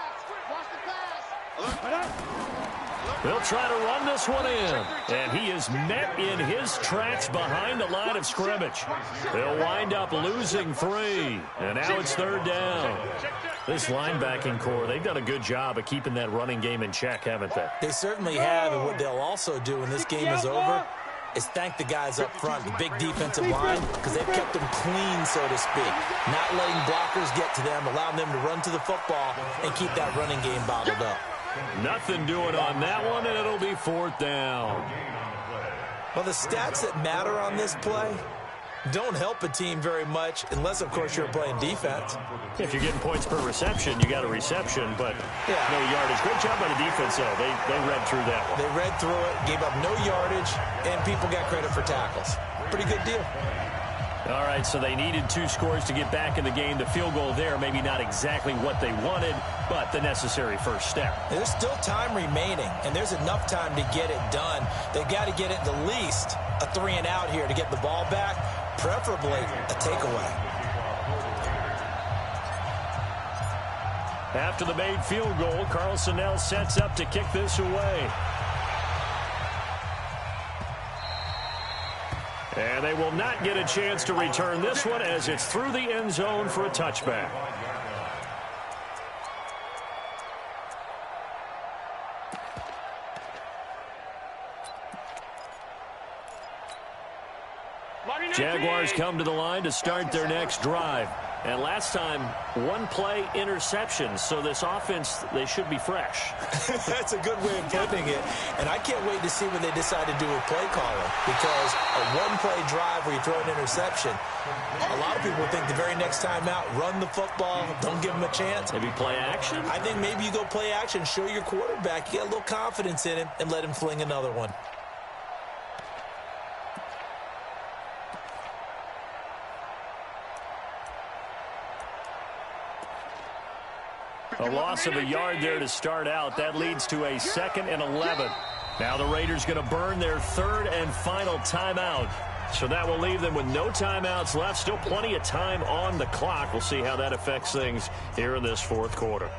They'll try to run this one in. And he is met in his tracks behind the line of scrimmage. They'll wind up losing 3. And now it's 3rd down. This linebacking core, they've done a good job of keeping that running game in check, haven't they? They certainly have, and what they'll also do when this game is over is thank the guys up front, the big defensive line, because they've kept them clean, so to speak. Not letting blockers get to them, allowing them to run to the football and keep that running game bottled up. Nothing doing on that one, and it'll be 4th down. Well, the stats that matter on this play don't help a team very much unless, of course, you're playing defense. If you're getting points per reception, you got a reception, but no yardage. Great job by the defense, though. They read through that one. They read through it, gave up no yardage, and people got credit for tackles. Pretty good deal. All right, so they needed 2 scores to get back in the game. The field goal there, maybe not exactly what they wanted, but the necessary first step. There's still time remaining, and there's enough time to get it done. They've got to get it the least a 3-and-out here to get the ball back, preferably a takeaway. After the made field goal, Carlson now sets up to kick this away. And they will not get a chance to return this one as it's through the end zone for a touchback. Jaguars come to the line to start their next drive. And last time, 1-play interception. So this offense, they should be fresh. That's a good way of putting it. And I can't wait to see what they decide to do with play calling. Because a 1-play drive where you throw an interception, a lot of people think the very next time out, run the football, don't give them a chance. Maybe play action? I think maybe you go play action, show your quarterback, you get a little confidence in him, and let him fling another one. A loss of a yard there to start out. That leads to a 2nd and 11. Now the Raiders going to burn their 3rd and final timeout. So that will leave them with no timeouts left. Still plenty of time on the clock. We'll see how that affects things here in this 4th quarter.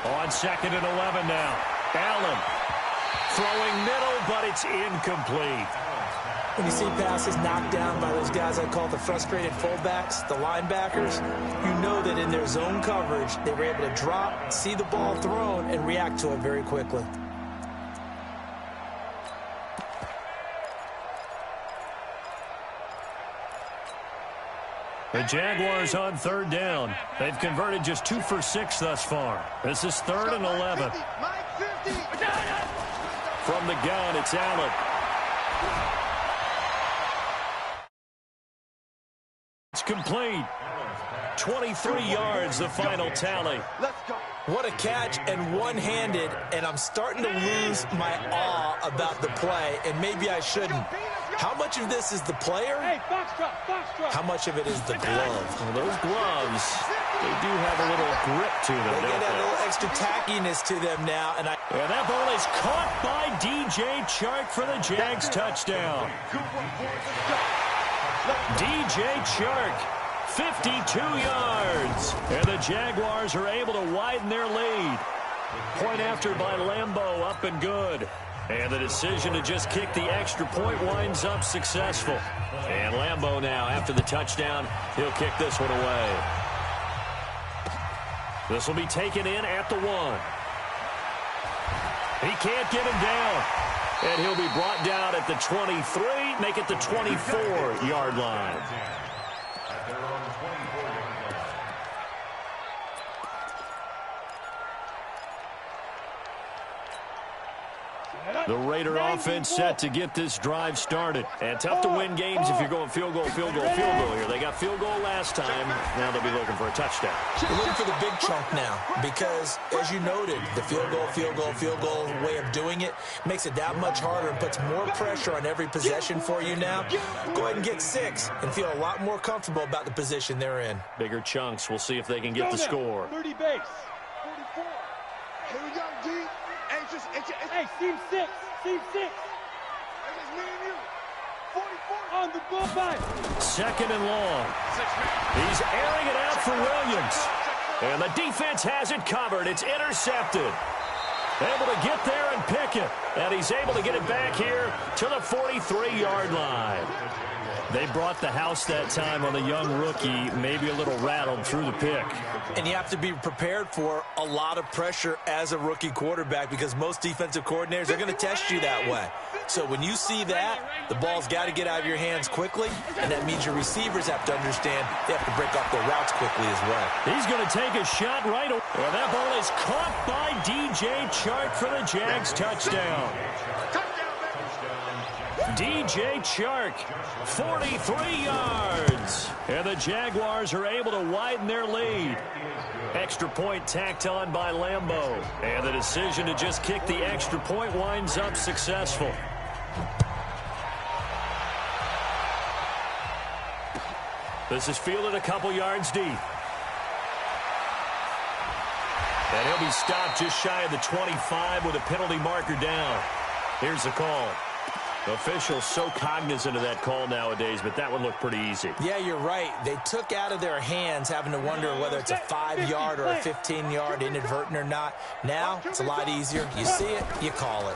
On 2nd and 11 now. Allen throwing middle, but it's incomplete. When you see passes knocked down by those guys I call the frustrated fullbacks, the linebackers, you know that in their zone coverage, they were able to drop, see the ball thrown, and react to it very quickly. The Jaguars on 3rd down. They've converted just 2 for 6 thus far. This is 3rd and 11. From the gun, it's Allen. It's complete. 23 yards, the final tally. Let's go. What a catch, and one-handed, and I'm starting to lose my awe about the play, and maybe I shouldn't. How much of this is the player? Hey, box drop. How much of it is the glove? Well, those gloves, they do have a little grip to them, They don't get that they? little extra tackiness to them now, and And that ball is caught by DJ Chark for the Jags touchdown. DJ Chark, 52 yards. And the Jaguars are able to widen their lead. Point after by Lambeau, up and good. And the decision to just kick the extra point winds up successful. And Lambeau now, after the touchdown, he'll kick this one away. This will be taken in at the 1. He can't get him down. And he'll be brought down at the 23, make it the 24-yard line. The Raider offense set to get this drive started. And tough to win games if you're going field goal here. They got field goal last time. Now they'll be looking for a touchdown. You're looking for the big chunk now because, as you noted, the field goal way of doing it makes it that much harder and puts more pressure on every possession for you now. Go ahead and get 6 and feel a lot more comfortable about the position they're in. Bigger chunks. We'll see if they can get the score. 30 base. 44. Here we go, D. Hey, seam 6. Seam 6. It's me and you. 44. On the goal line. 2nd and long. He's airing it out for Williams. And the defense has it covered. It's intercepted. Able to get there and pick it. And he's able to get it back here to the 43-yard line. They brought the house that time on the young rookie, maybe a little rattled through the pick. And you have to be prepared for a lot of pressure as a rookie quarterback because most defensive coordinators are going to test you that way. So when you see that, the ball's got to get out of your hands quickly, and that means your receivers have to understand they have to break off their routes quickly as well. He's going to take a shot right away. And that ball is caught by DJ Chark for the Jags touchdown. DJ Chark, 43 yards. And the Jaguars are able to widen their lead. Extra point tacked on by Lambeau. And the decision to just kick the extra point winds up successful. This is fielded a couple yards deep. And he'll be stopped just shy of the 25 with a penalty marker down. Here's the call. Officials so cognizant of that call nowadays, but that one looked pretty easy. Yeah, you're right. They took out of their hands having to wonder whether it's a 5-yard or a 15-yard inadvertent or not. Now, it's a lot easier. You see it, you call it.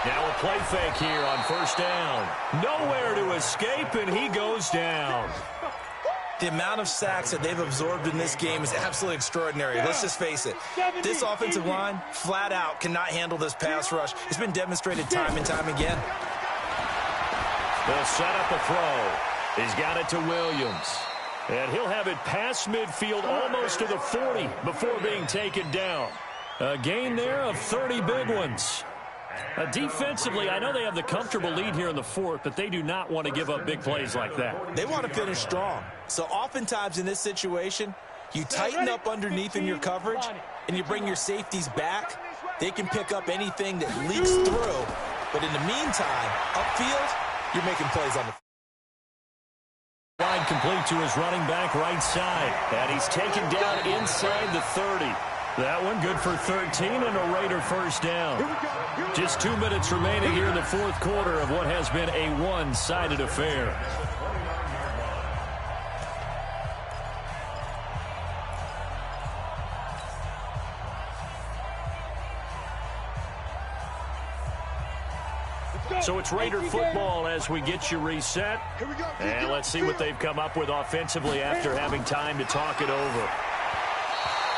Now a play fake here on first down. Nowhere to escape, and he goes down. The amount of sacks that they've absorbed in this game is absolutely extraordinary. Let's just face it. This offensive line, flat out, cannot handle this pass rush. It's been demonstrated time and time again. They'll set up a throw. He's got it to Williams. And he'll have it past midfield almost to the 40 before being taken down. A gain there of 30 big ones. Defensively, I know they have the comfortable lead here in the fourth, but they do not want to give up big plays like that. They want to finish strong. So oftentimes in this situation, you tighten up underneath in your coverage, and you bring your safeties back. They can pick up anything that leaks through. But in the meantime, upfield, you're making plays on the line complete to his running back right side. And he's taken down inside the 30. That one good for 13 and a Raider first down. Just 2 minutes remaining here in the fourth quarter of what has been a one-sided affair. So it's Raider football as we get you reset. And let's see what they've come up with offensively after having time to talk it over.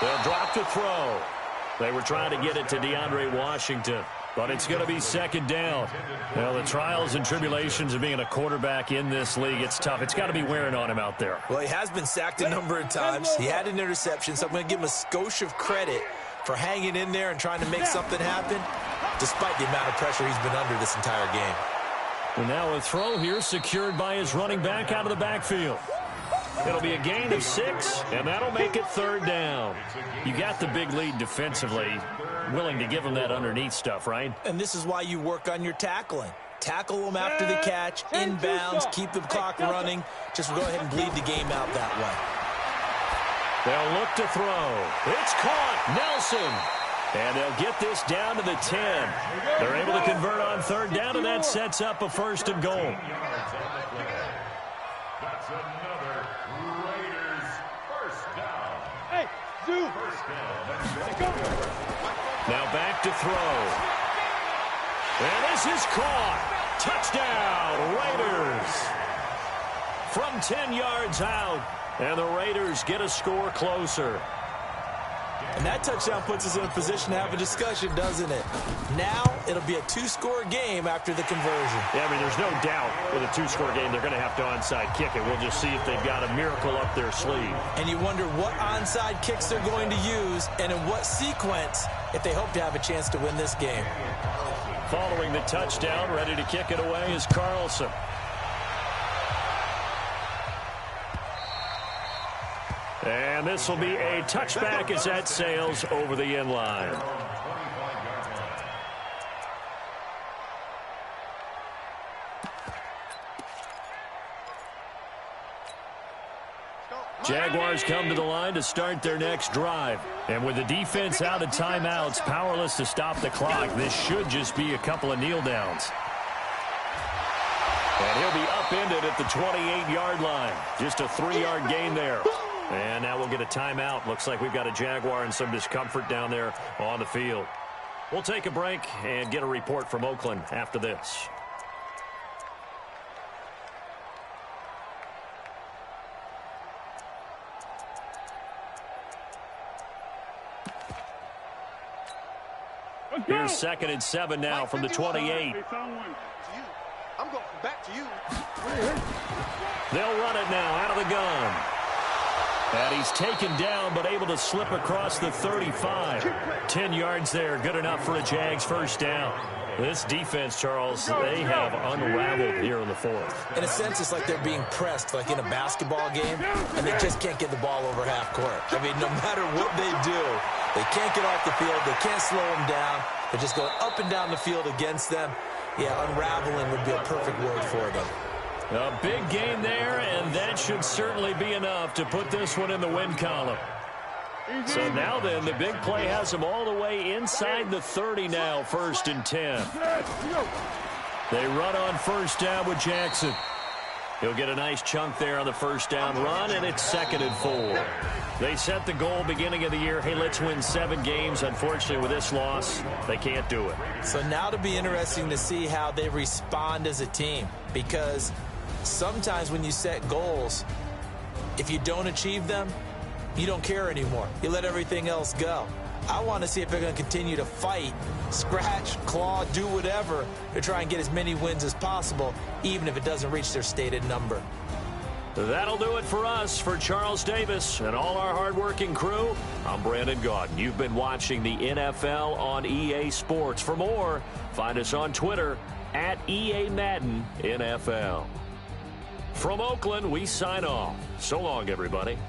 They'll drop the throw. They were trying to get it to DeAndre Washington, but it's going to be second down. Well, the trials and tribulations of being a quarterback in this league, it's tough. It's got to be wearing on him out there. Well, he has been sacked a number of times. He had an interception, so I'm going to give him a skosh of credit for hanging in there and trying to make something happen, despite the amount of pressure he's been under this entire game. And now a throw here secured by his running back out of the backfield. It'll be a gain of 6, and that'll make it third down. You got the big lead defensively, willing to give them that underneath stuff, right? And this is why you work on your tackling. Tackle them after the catch, inbounds, keep the clock running. Just go ahead and bleed the game out that way. They'll look to throw. It's caught. Nelson. And they'll get this down to the 10. They're able to convert on third down, and that sets up a first and goal. That's another Raiders first down. Hey, Zoo. First down. Now back to throw. And this is caught. Touchdown, Raiders. From 10 yards out, and the Raiders get a score closer. And that touchdown puts us in a position to have a discussion, doesn't it? Now it'll be a 2-score game after the conversion. Yeah, I mean, there's no doubt with a 2-score game they're going to have to onside kick it. We'll just see if they've got a miracle up their sleeve. And you wonder what onside kicks they're going to use and in what sequence if they hope to have a chance to win this game. Following the touchdown, ready to kick it away is Carlson. And this will be a touchback as that sails over the end line. Jaguars come to the line to start their next drive. And with the defense out of timeouts, powerless to stop the clock, this should just be a couple of kneel downs. And he'll be upended at the 28-yard line. Just a 3-yard gain there. And now we'll get a timeout. Looks like we've got a Jaguar in some discomfort down there on the field. We'll take a break and get a report from Oakland after this. Here's 2nd and 7 now from the 28. I'm going back to you. They'll run it now out of the gun. And he's taken down but able to slip across the 35. 10 yards there, good enough for a Jags first down. This defense, Charles, they have unraveled here in the 4th. In a sense, it's like they're being pressed like in a basketball game, and they just can't get the ball over half court. I mean, no matter what they do, they can't get off the field. They can't slow them down. They're just going up and down the field against them. Yeah, unraveling would be a perfect word for them. A big gain there, and that should certainly be enough to put this one in the win column. So now then, the big play has them all the way inside the 30 now, 1st and 10. They run on first down with Jackson. He'll get a nice chunk there on the first down run, and it's 2nd and 4. They set the goal beginning of the year, hey, let's win 7 games. Unfortunately, with this loss, they can't do it. So now to be interesting to see how they respond as a team, because sometimes when you set goals, if you don't achieve them, you don't care anymore. You let everything else go. I want to see if they're going to continue to fight, scratch, claw, do whatever to try and get as many wins as possible, even if it doesn't reach their stated number. That'll do it for us. For Charles Davis and all our hardworking crew, I'm Brandon Gaudin. You've been watching the NFL on EA Sports. For more, find us on Twitter at EA Madden NFL. From Oakland, we sign off. So long, everybody.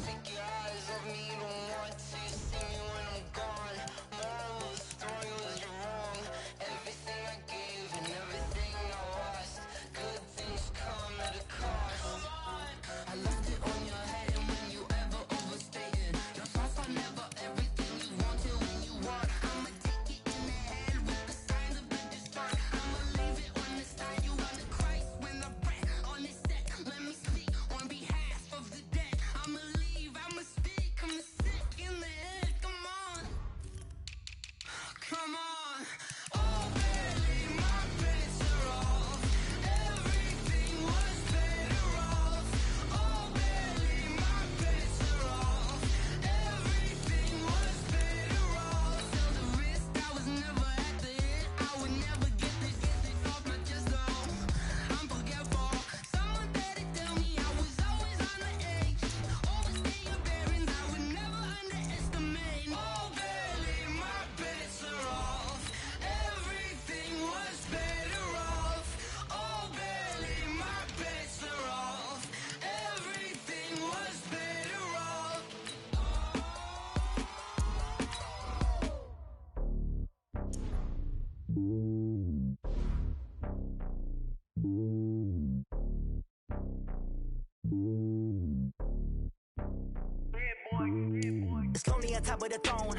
Sick your eyes of me, don't want to see me when I'm gone. on top of the throne.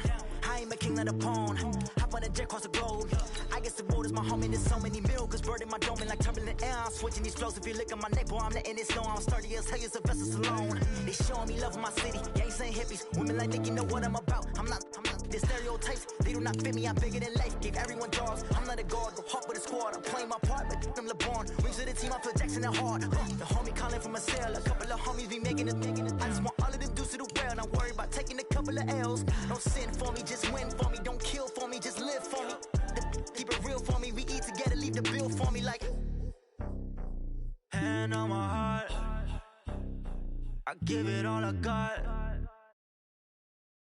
I ain't a king of the pawn. Hop on a jet across the globe. I guess the world is my home and there's so many miracles. Bird in my dome and like turbulent air. I'm switching these flows. If you look at my neck, boy, I'm letting it snow. I'm sturdy as hell as a vessel alone. They showing me love in my city. Gangs ain't hippies. Women like Nicki know what I'm about. I'm not the stereotypes. They do not fit me. I'm bigger than life. Give everyone jobs. I'm not a guard. Go hard with a squad. I'm playing my part, but them LeBron. Rings to the team. I feel Jackson and hard. The homie calling from a cell. A couple of homies be making it. I just want all of them dudes to the well. Not worry about taking a couple of L's. Don't sin for me, just win for me. Don't kill for me, just live for me. Keep it real for me. We eat together, leave the bill for me like. Hand on my heart, I give it all I got.